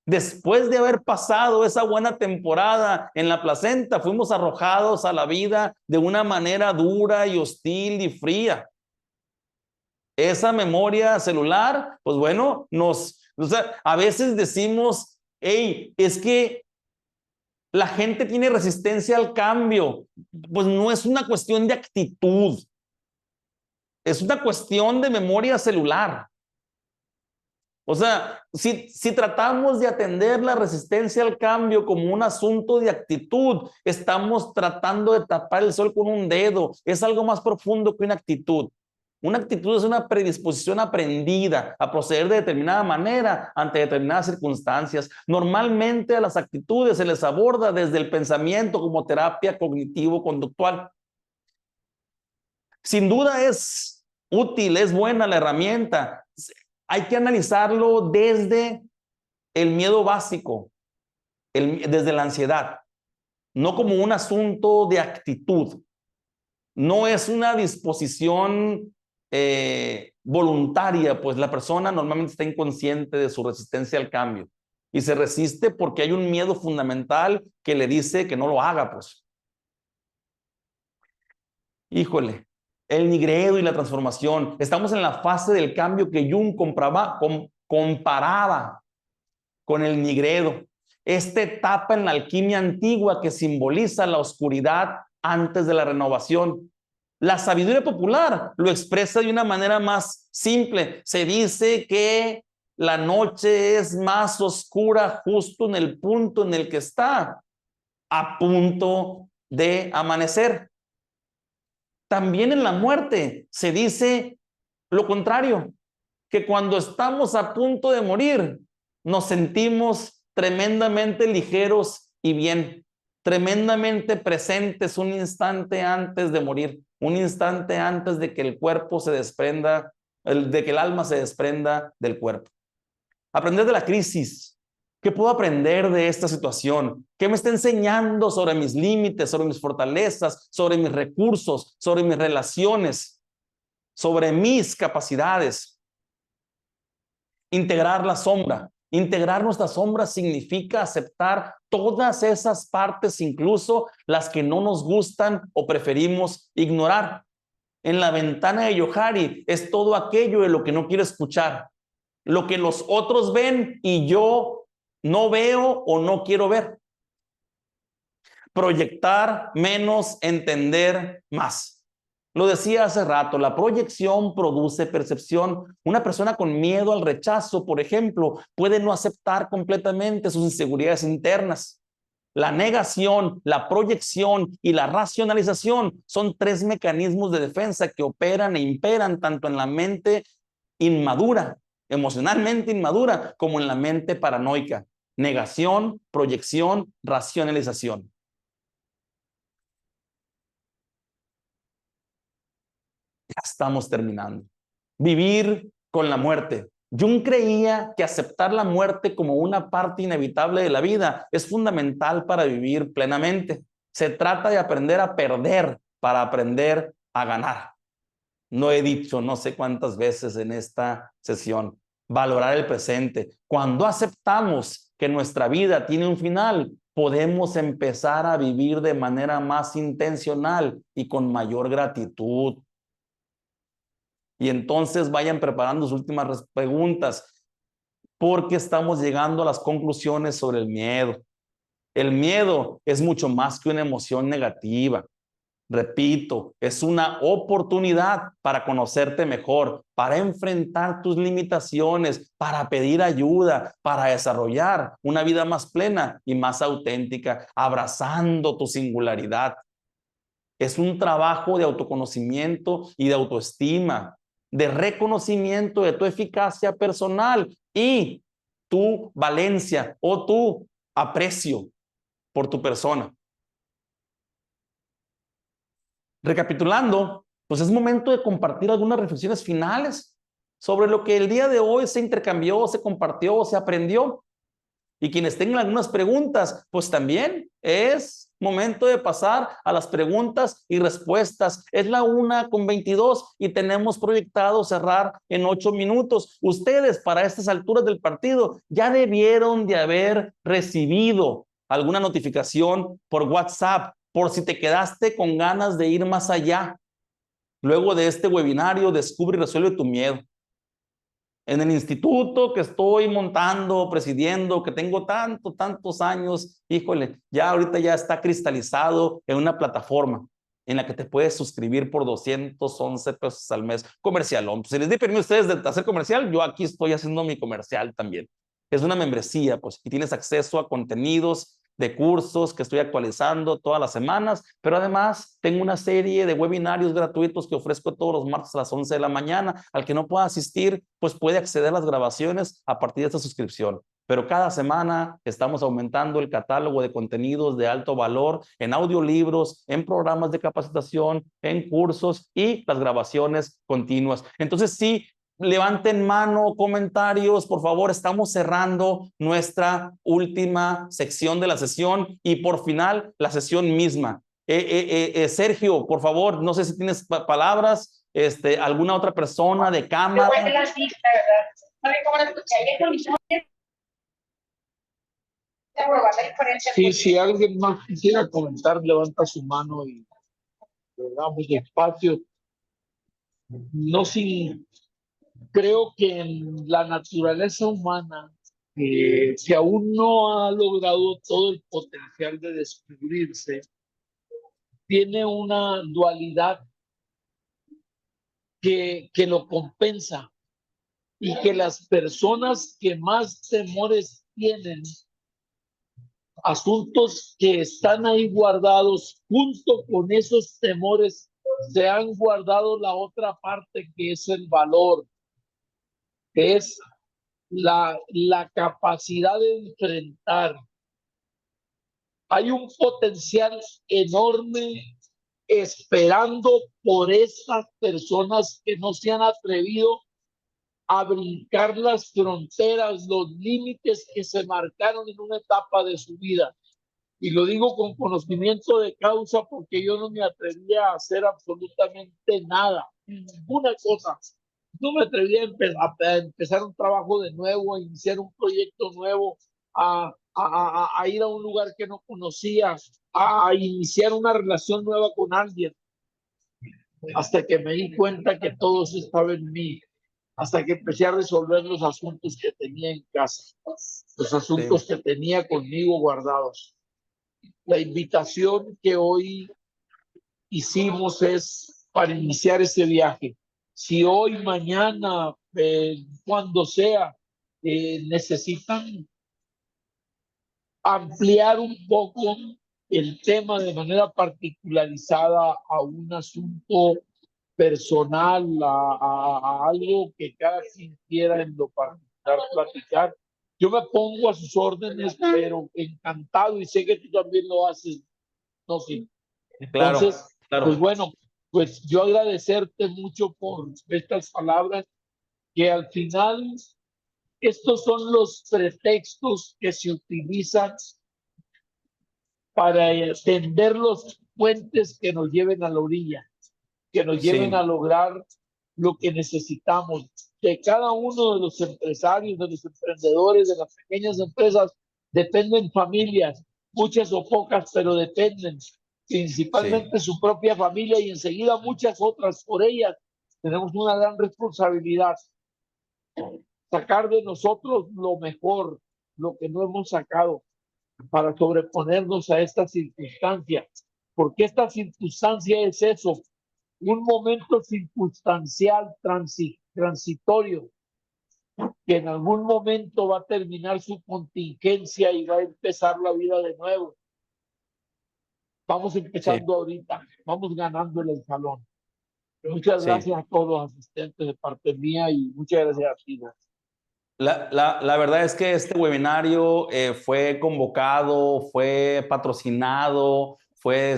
[SPEAKER 1] Después de haber pasado esa buena temporada en la placenta, fuimos arrojados a la vida de una manera dura y hostil y fría. Esa memoria celular, pues bueno, a veces decimos, hey, es que la gente tiene resistencia al cambio. Pues no es una cuestión de actitud. Es una cuestión de memoria celular. O sea, si tratamos de atender la resistencia al cambio como un asunto de actitud, estamos tratando de tapar el sol con un dedo. Es algo más profundo que una actitud. Una actitud es una predisposición aprendida a proceder de determinada manera ante determinadas circunstancias. Normalmente a las actitudes se les aborda desde el pensamiento como terapia cognitivo-conductual. Sin duda es útil, es buena la herramienta. Hay que analizarlo desde el miedo básico, desde la ansiedad, no como un asunto de actitud. No es una disposición voluntaria, pues la persona normalmente está inconsciente de su resistencia al cambio y se resiste porque hay un miedo fundamental que le dice que no lo haga, pues. Híjole, el nigredo y la transformación. Estamos en la fase del cambio que Jung comparaba con el nigredo. Esta etapa en la alquimia antigua que simboliza la oscuridad antes de la renovación. La sabiduría popular lo expresa de una manera más simple. Se dice que la noche es más oscura justo en el punto en el que está a punto de amanecer. También en la muerte se dice lo contrario, que cuando estamos a punto de morir, nos sentimos tremendamente ligeros y bien, tremendamente presentes un instante antes de morir, un instante antes de que el cuerpo se desprenda, de que el alma se desprenda del cuerpo. Aprender de la crisis. ¿Qué puedo aprender de esta situación? ¿Qué me está enseñando sobre mis límites, sobre mis fortalezas, sobre mis recursos, sobre mis relaciones, sobre mis capacidades? Integrar la sombra. Integrar nuestra sombra significa aceptar todas esas partes, incluso las que no nos gustan o preferimos ignorar. En la ventana de Johari es todo aquello de lo que no quiero escuchar, lo que los otros ven y yo no veo o no quiero ver. Proyectar menos, entender más. Lo decía hace rato, la proyección produce percepción. Una persona con miedo al rechazo, por ejemplo, puede no aceptar completamente sus inseguridades internas. La negación, la proyección y la racionalización son 3 mecanismos de defensa que operan e imperan tanto en la mente inmadura, emocionalmente inmadura, como en la mente paranoica. Negación, proyección, racionalización. Ya estamos terminando. Vivir con la muerte. Jung creía que aceptar la muerte como una parte inevitable de la vida es fundamental para vivir plenamente. Se trata de aprender a perder para aprender a ganar. No he dicho no sé cuántas veces en esta sesión. Valorar el presente. Cuando aceptamos que nuestra vida tiene un final, podemos empezar a vivir de manera más intencional y con mayor gratitud. Y entonces vayan preparando sus últimas preguntas, porque estamos llegando a las conclusiones sobre el miedo. El miedo es mucho más que una emoción negativa. Repito, es una oportunidad para conocerte mejor, para enfrentar tus limitaciones, para pedir ayuda, para desarrollar una vida más plena y más auténtica, abrazando tu singularidad. Es un trabajo de autoconocimiento y de autoestima, de reconocimiento de tu eficacia personal y tu valencia o tu aprecio por tu persona. Recapitulando, pues es momento de compartir algunas reflexiones finales sobre lo que el día de hoy se intercambió, se compartió, se aprendió. Y quienes tengan algunas preguntas, pues también es momento de pasar a las preguntas y respuestas. Es la 1:22 y tenemos proyectado cerrar en 8 minutos. Ustedes, para estas alturas del partido, ya debieron de haber recibido alguna notificación por WhatsApp, por si te quedaste con ganas de ir más allá. Luego de este webinario, descubre y resuelve tu miedo. En el instituto que estoy montando, presidiendo, que tengo tantos años, híjole, ya ahorita ya está cristalizado en una plataforma en la que te puedes suscribir por 211 pesos al mes. Comercial. Si les di permiso a ustedes de hacer comercial, yo aquí estoy haciendo mi comercial también. Es una membresía, pues, y tienes acceso a contenidos de cursos que estoy actualizando todas las semanas, pero además tengo una serie de webinarios gratuitos que ofrezco todos los martes a las 11 de la mañana. Al que no pueda asistir, pues puede acceder a las grabaciones a partir de esta suscripción. Pero cada semana estamos aumentando el catálogo de contenidos de alto valor en audiolibros, en programas de capacitación, en cursos y las grabaciones continuas. Entonces, sí, levanten mano, comentarios, por favor. Estamos cerrando nuestra última sección de la sesión y por final la sesión misma. Sergio, por favor, no sé si tienes palabras, alguna otra persona de cámara.
[SPEAKER 2] Sí, si alguien más quisiera comentar, levanta su mano y le damos espacio. No sin... Creo que en la naturaleza humana, que aún no ha logrado todo el potencial de descubrirse, tiene una dualidad que lo compensa, y que las personas que más temores tienen, asuntos que están ahí guardados, junto con esos temores, se han guardado la otra parte, que es el valor, que es la capacidad de enfrentar. Hay un potencial enorme esperando por estas personas que no se han atrevido a brincar las fronteras, los límites que se marcaron en una etapa de su vida. Y lo digo con conocimiento de causa porque yo no me atrevía a hacer absolutamente nada, ninguna cosa. No me atrevía a empezar un trabajo de nuevo, a iniciar un proyecto nuevo, a ir a un lugar que no conocía, a iniciar una relación nueva con alguien, hasta que me di cuenta que todo eso estaba en mí, hasta que empecé a resolver los asuntos que tenía en casa, los asuntos que tenía conmigo guardados. La invitación que hoy hicimos es para iniciar ese viaje. Si hoy, mañana, cuando sea, necesitan ampliar un poco el tema de manera particularizada a un asunto personal, a algo que cada quien quiera en lo particular platicar, yo me pongo a sus órdenes, pero encantado, y sé que tú también lo haces, no sé. Entonces,
[SPEAKER 1] claro.
[SPEAKER 2] pues bueno, pues yo agradecerte mucho por estas palabras, que al final estos son los pretextos que se utilizan para tender los puentes que nos lleven a la orilla, que nos lleven a lograr lo que necesitamos. De cada uno de los empresarios, de los emprendedores, de las pequeñas empresas, dependen familias, muchas o pocas, pero dependen principalmente su propia familia y enseguida muchas otras. Por ellas tenemos una gran responsabilidad. Sacar de nosotros lo mejor, lo que no hemos sacado, para sobreponernos a esta circunstancia. Porque esta circunstancia es eso, un momento circunstancial transitorio, que en algún momento va a terminar su contingencia y va a empezar la vida de nuevo. Vamos empezando ahorita, vamos ganando el salón. Muchas gracias a todos los asistentes de parte mía y muchas gracias a ti.
[SPEAKER 1] La verdad es que este webinario fue convocado, fue patrocinado, fue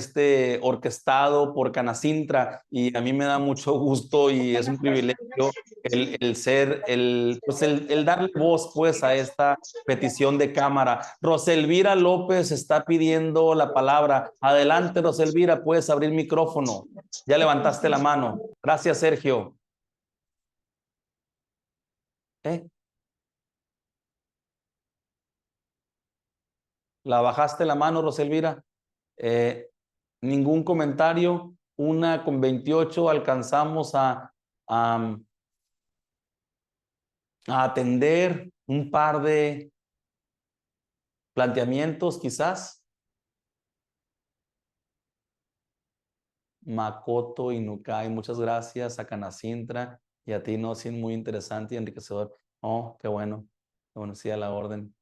[SPEAKER 1] orquestado por Canacintra, y a mí me da mucho gusto y es un privilegio el darle voz pues a esta petición de cámara. Roselvira López está pidiendo la palabra. Adelante, Roselvira, puedes abrir micrófono. Ya levantaste la mano. Gracias, Sergio. La bajaste la mano, Roselvira. Ningún comentario. 1:28 alcanzamos a atender un par de planteamientos, quizás. Makoto Inukai, muchas gracias. A Canacintra y a ti, Nosin, muy interesante y enriquecedor. Oh, qué bueno. Qué bueno, sí, a la orden.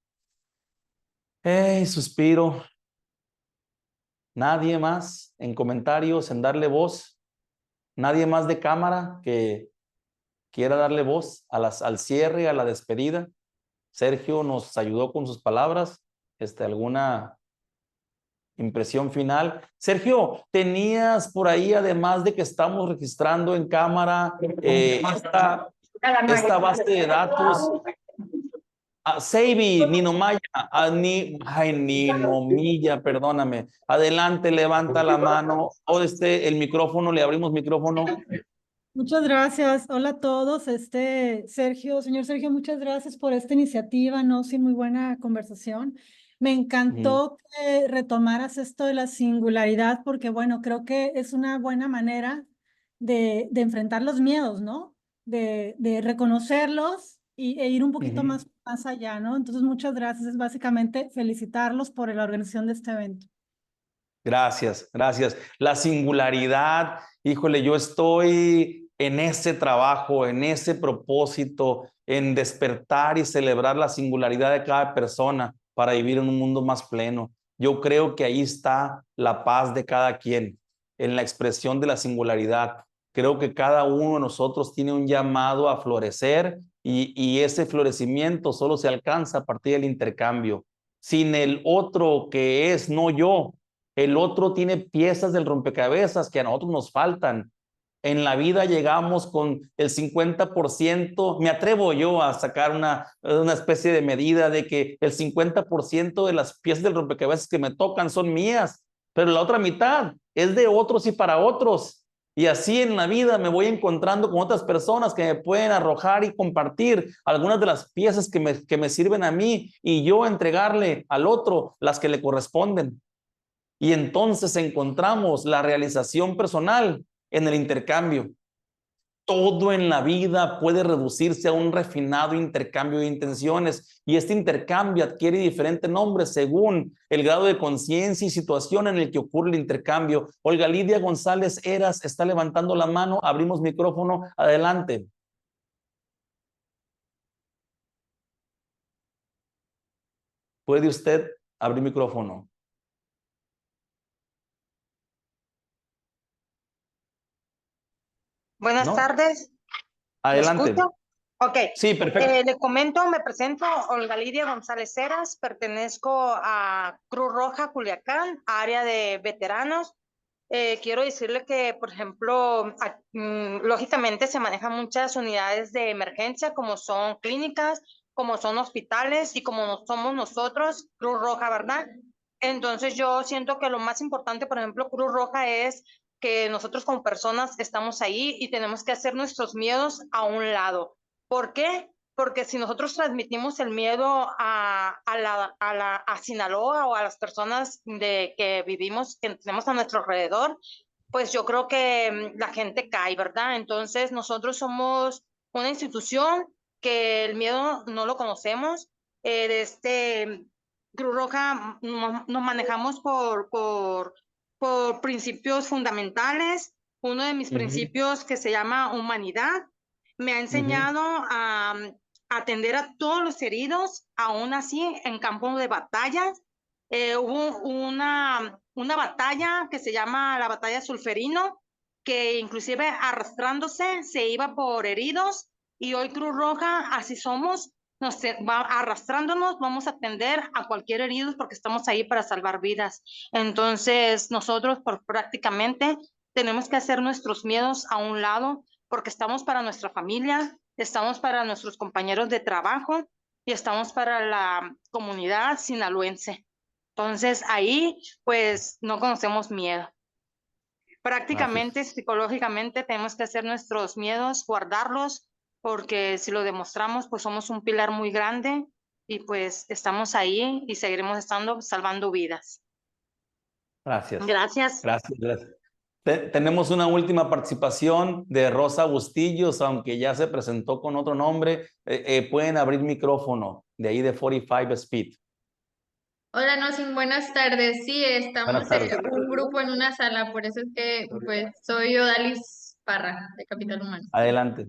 [SPEAKER 1] Suspiro. Nadie más en comentarios, en darle voz. Nadie más de cámara que quiera darle voz al cierre, a la despedida. Sergio nos ayudó con sus palabras. ¿Alguna impresión final? Sergio, tenías por ahí, además de que estamos registrando en cámara, esta base de datos. Seibi, Ninomaya, Ninomilla, perdóname. Adelante, levanta la mano. O el micrófono, le abrimos micrófono.
[SPEAKER 9] Muchas gracias. Hola a todos. Sergio, señor Sergio, muchas gracias por esta iniciativa, ¿no? Sí, muy buena conversación. Me encantó que retomaras esto de la singularidad, porque bueno, creo que es una buena manera de enfrentar los miedos, ¿no? De reconocerlos e ir un poquito más allá, ¿no? Entonces, muchas gracias. Es básicamente felicitarlos por la organización de este evento.
[SPEAKER 1] Gracias, gracias. La singularidad, híjole, yo estoy en ese trabajo, en ese propósito, en despertar y celebrar la singularidad de cada persona para vivir en un mundo más pleno. Yo creo que ahí está la paz de cada quien, en la expresión de la singularidad. Creo que cada uno de nosotros tiene un llamado a florecer y ese florecimiento solo se alcanza a partir del intercambio. Sin el otro que es no yo, el otro tiene piezas del rompecabezas que a nosotros nos faltan. En la vida llegamos con el 50%, me atrevo yo a sacar una especie de medida de que el 50% de las piezas del rompecabezas que me tocan son mías, pero la otra mitad es de otros y para otros. Y así en la vida me voy encontrando con otras personas que me pueden arrojar y compartir algunas de las piezas que me sirven a mí y yo entregarle al otro las que le corresponden. Y entonces encontramos la realización personal en el intercambio. Todo en la vida puede reducirse a un refinado intercambio de intenciones, y este intercambio adquiere diferentes nombres según el grado de conciencia y situación en el que ocurre el intercambio. Olga Lidia González Heras está levantando la mano. Abrimos micrófono. Adelante. ¿Puede usted abrir micrófono?
[SPEAKER 10] Buenas tardes.
[SPEAKER 1] Adelante.
[SPEAKER 10] ¿Me escucho? Ok.
[SPEAKER 1] Sí, perfecto.
[SPEAKER 10] Le comento, me presento, Olga Lidia González Heras, pertenezco a Cruz Roja Culiacán, área de veteranos. Quiero decirle que, por ejemplo, lógicamente se manejan muchas unidades de emergencia, como son clínicas, como son hospitales y como somos nosotros, Cruz Roja, ¿verdad? Entonces yo siento que lo más importante, por ejemplo, Cruz Roja, es que nosotros como personas estamos ahí y tenemos que hacer nuestros miedos a un lado. ¿Por qué? Porque si nosotros transmitimos el miedo a Sinaloa o a las personas que vivimos, que tenemos a nuestro alrededor, pues yo creo que la gente cae, ¿verdad? Entonces nosotros somos una institución que el miedo no lo conocemos. Cruz Roja nos manejamos por principios fundamentales. Uno de mis principios, que se llama humanidad, me ha enseñado a atender a todos los heridos, aún así en campo de batalla. Hubo una batalla que se llama la batalla Sulferino, que inclusive arrastrándose se iba por heridos, y hoy Cruz Roja, así somos, nos va arrastrándonos, vamos a atender a cualquier herido porque estamos ahí para salvar vidas. Entonces nosotros prácticamente tenemos que hacer nuestros miedos a un lado, porque estamos para nuestra familia, estamos para nuestros compañeros de trabajo y estamos para la comunidad sinaloense. Entonces ahí pues no conocemos miedo. Prácticamente, psicológicamente, tenemos que hacer nuestros miedos, guardarlos, porque si lo demostramos, pues somos un pilar muy grande y pues estamos ahí y seguiremos estando salvando vidas.
[SPEAKER 1] Gracias.
[SPEAKER 10] Gracias.
[SPEAKER 1] Gracias. Tenemos una última participación de Rosa Bustillos, aunque ya se presentó con otro nombre. Pueden abrir micrófono de ahí de 45 Speed.
[SPEAKER 11] Hola, Nosin, buenas tardes. Sí, estamos un grupo en una sala, por eso es que pues soy Odalis Parra, de Capital Humano.
[SPEAKER 1] Adelante.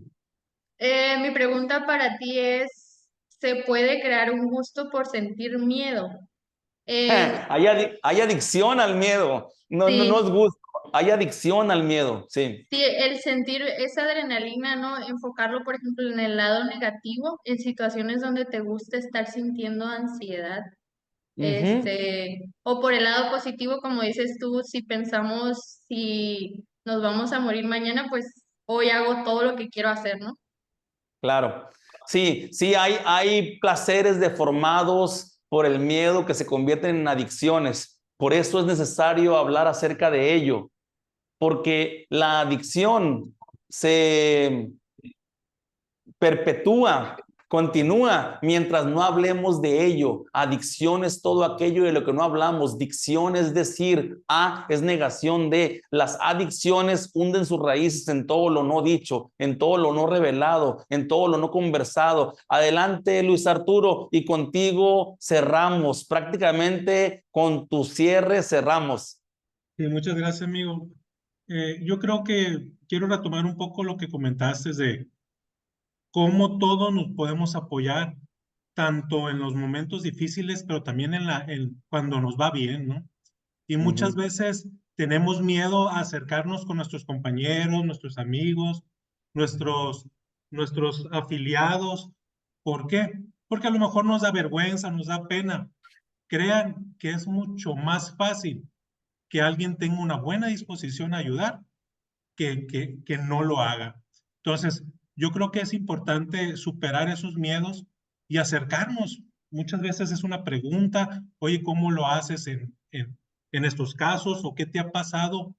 [SPEAKER 11] Mi pregunta para ti es, ¿se puede crear un gusto por sentir miedo?
[SPEAKER 1] Hay adicción al miedo. No es gusto. Hay adicción al miedo, sí.
[SPEAKER 11] Sí, el sentir esa adrenalina, ¿no? Enfocarlo, por ejemplo, en el lado negativo, en situaciones donde te gusta estar sintiendo ansiedad. O por el lado positivo, como dices tú, si pensamos si nos vamos a morir mañana, pues hoy hago todo lo que quiero hacer, ¿no?
[SPEAKER 1] Claro. Sí, hay placeres deformados por el miedo que se convierten en adicciones. Por eso es necesario hablar acerca de ello, porque la adicción se perpetúa, continúa mientras no hablemos de ello. Adicción es todo aquello de lo que no hablamos. Dicción es decir, es negación de. Las adicciones hunden sus raíces en todo lo no dicho, en todo lo no revelado, en todo lo no conversado. Adelante, Luis Arturo, y contigo cerramos. Prácticamente con tu cierre cerramos.
[SPEAKER 7] Sí, muchas gracias, amigo. Yo creo que quiero retomar un poco lo que comentaste de cómo todos nos podemos apoyar, tanto en los momentos difíciles, pero también cuando nos va bien, ¿no? Y muchas veces tenemos miedo a acercarnos con nuestros compañeros, nuestros amigos, nuestros afiliados. ¿Por qué? Porque a lo mejor nos da vergüenza, nos da pena. Crean que es mucho más fácil que alguien tenga una buena disposición a ayudar que no lo haga. Entonces, yo creo que es importante superar esos miedos y acercarnos. Muchas veces es una pregunta, oye, ¿cómo lo haces en estos casos? ¿O qué te ha pasado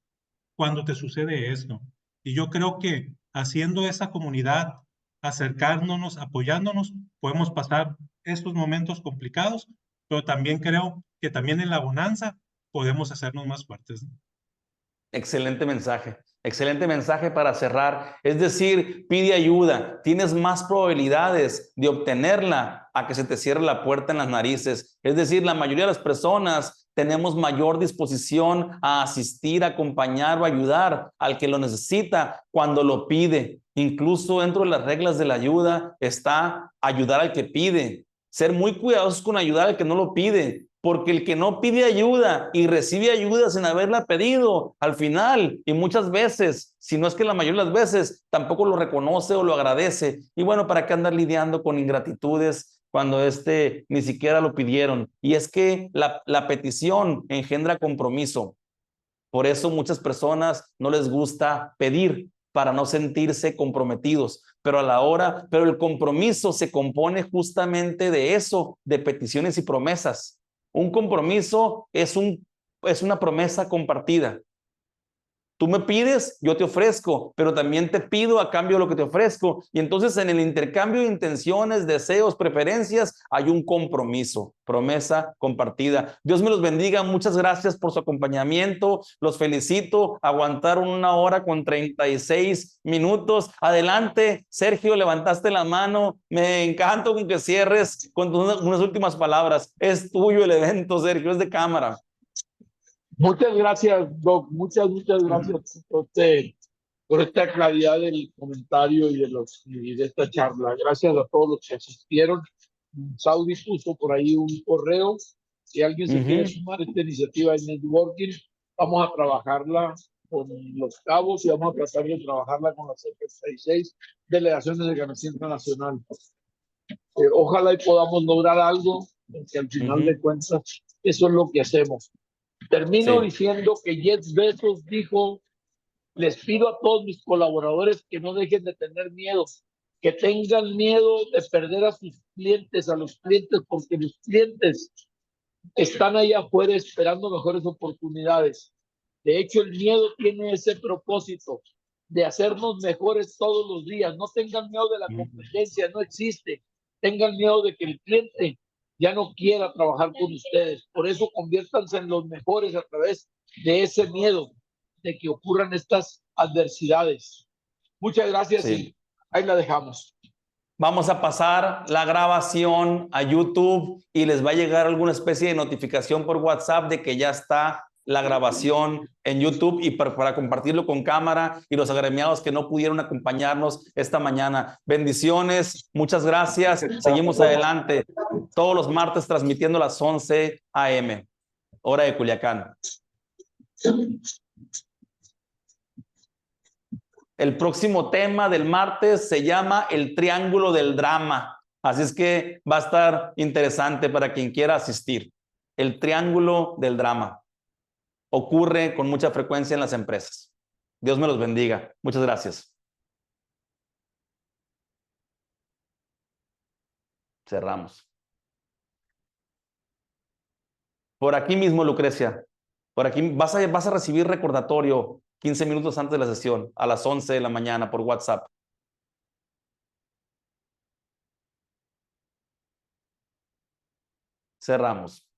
[SPEAKER 7] cuando te sucede esto? Y yo creo que haciendo esa comunidad, acercándonos, apoyándonos, podemos pasar estos momentos complicados, pero también creo que también en la bonanza podemos hacernos más fuertes.
[SPEAKER 1] Excelente mensaje para cerrar. Es decir, pide ayuda. Tienes más probabilidades de obtenerla a que se te cierre la puerta en las narices. Es decir, la mayoría de las personas tenemos mayor disposición a asistir, acompañar o ayudar al que lo necesita cuando lo pide. Incluso dentro de las reglas de la ayuda está ayudar al que pide. Ser muy cuidadosos con ayudar al que no lo pide. Porque el que no pide ayuda y recibe ayuda sin haberla pedido, al final, y muchas veces, si no es que la mayoría de las veces, tampoco lo reconoce o lo agradece. Y bueno, ¿para qué andar lidiando con ingratitudes cuando ni siquiera lo pidieron? Y es que la petición engendra compromiso. Por eso muchas personas no les gusta pedir para no sentirse comprometidos. Pero el compromiso se compone justamente de eso, de peticiones y promesas. Un compromiso es una promesa compartida. Tú me pides, yo te ofrezco, pero también te pido a cambio de lo que te ofrezco. Y entonces en el intercambio de intenciones, deseos, preferencias, hay un compromiso, promesa compartida. Dios me los bendiga. Muchas gracias por su acompañamiento. Los felicito. Aguantaron 1 hora con 36 minutos. Adelante, Sergio, levantaste la mano. Me encanta con que cierres con unas últimas palabras. Es tuyo el evento, Sergio, es de cámara.
[SPEAKER 2] Muchas gracias, Doc. Muchas gracias por esta claridad del comentario y de esta charla. Gracias a todos los que asistieron. Saudi puso por ahí un correo. Si alguien se quiere sumar a esta iniciativa de networking, vamos a trabajarla con los cabos y vamos a tratar de trabajarla con las 76 delegaciones de Ganancia Internacional. Ojalá y podamos lograr algo, porque al final de cuentas eso es lo que hacemos. Termino diciendo que Jeff Bezos dijo: les pido a todos mis colaboradores que no dejen de tener miedo, que tengan miedo de perder a sus clientes, porque los clientes están allá afuera esperando mejores oportunidades. De hecho, el miedo tiene ese propósito de hacernos mejores todos los días. No tengan miedo de la competencia, no existe. Tengan miedo de que el cliente ya no quiera trabajar con ustedes. Por eso conviértanse en los mejores a través de ese miedo de que ocurran estas adversidades. Muchas gracias y ahí la dejamos.
[SPEAKER 1] Vamos a pasar la grabación a YouTube y les va a llegar alguna especie de notificación por WhatsApp de que ya está la grabación en YouTube y para compartirlo con cámara y los agremiados que no pudieron acompañarnos esta mañana. Bendiciones, muchas gracias. Seguimos adelante todos los martes transmitiendo a las 11 a.m. hora de Culiacán. El próximo tema del martes se llama el triángulo del drama. Así es que va a estar interesante para quien quiera asistir. El triángulo del drama ocurre con mucha frecuencia en las empresas. Dios me los bendiga. Muchas gracias. Cerramos. Por aquí mismo, Lucrecia. Por aquí vas a recibir recordatorio 15 minutos antes de la sesión, a las 11 de la mañana por WhatsApp. Cerramos.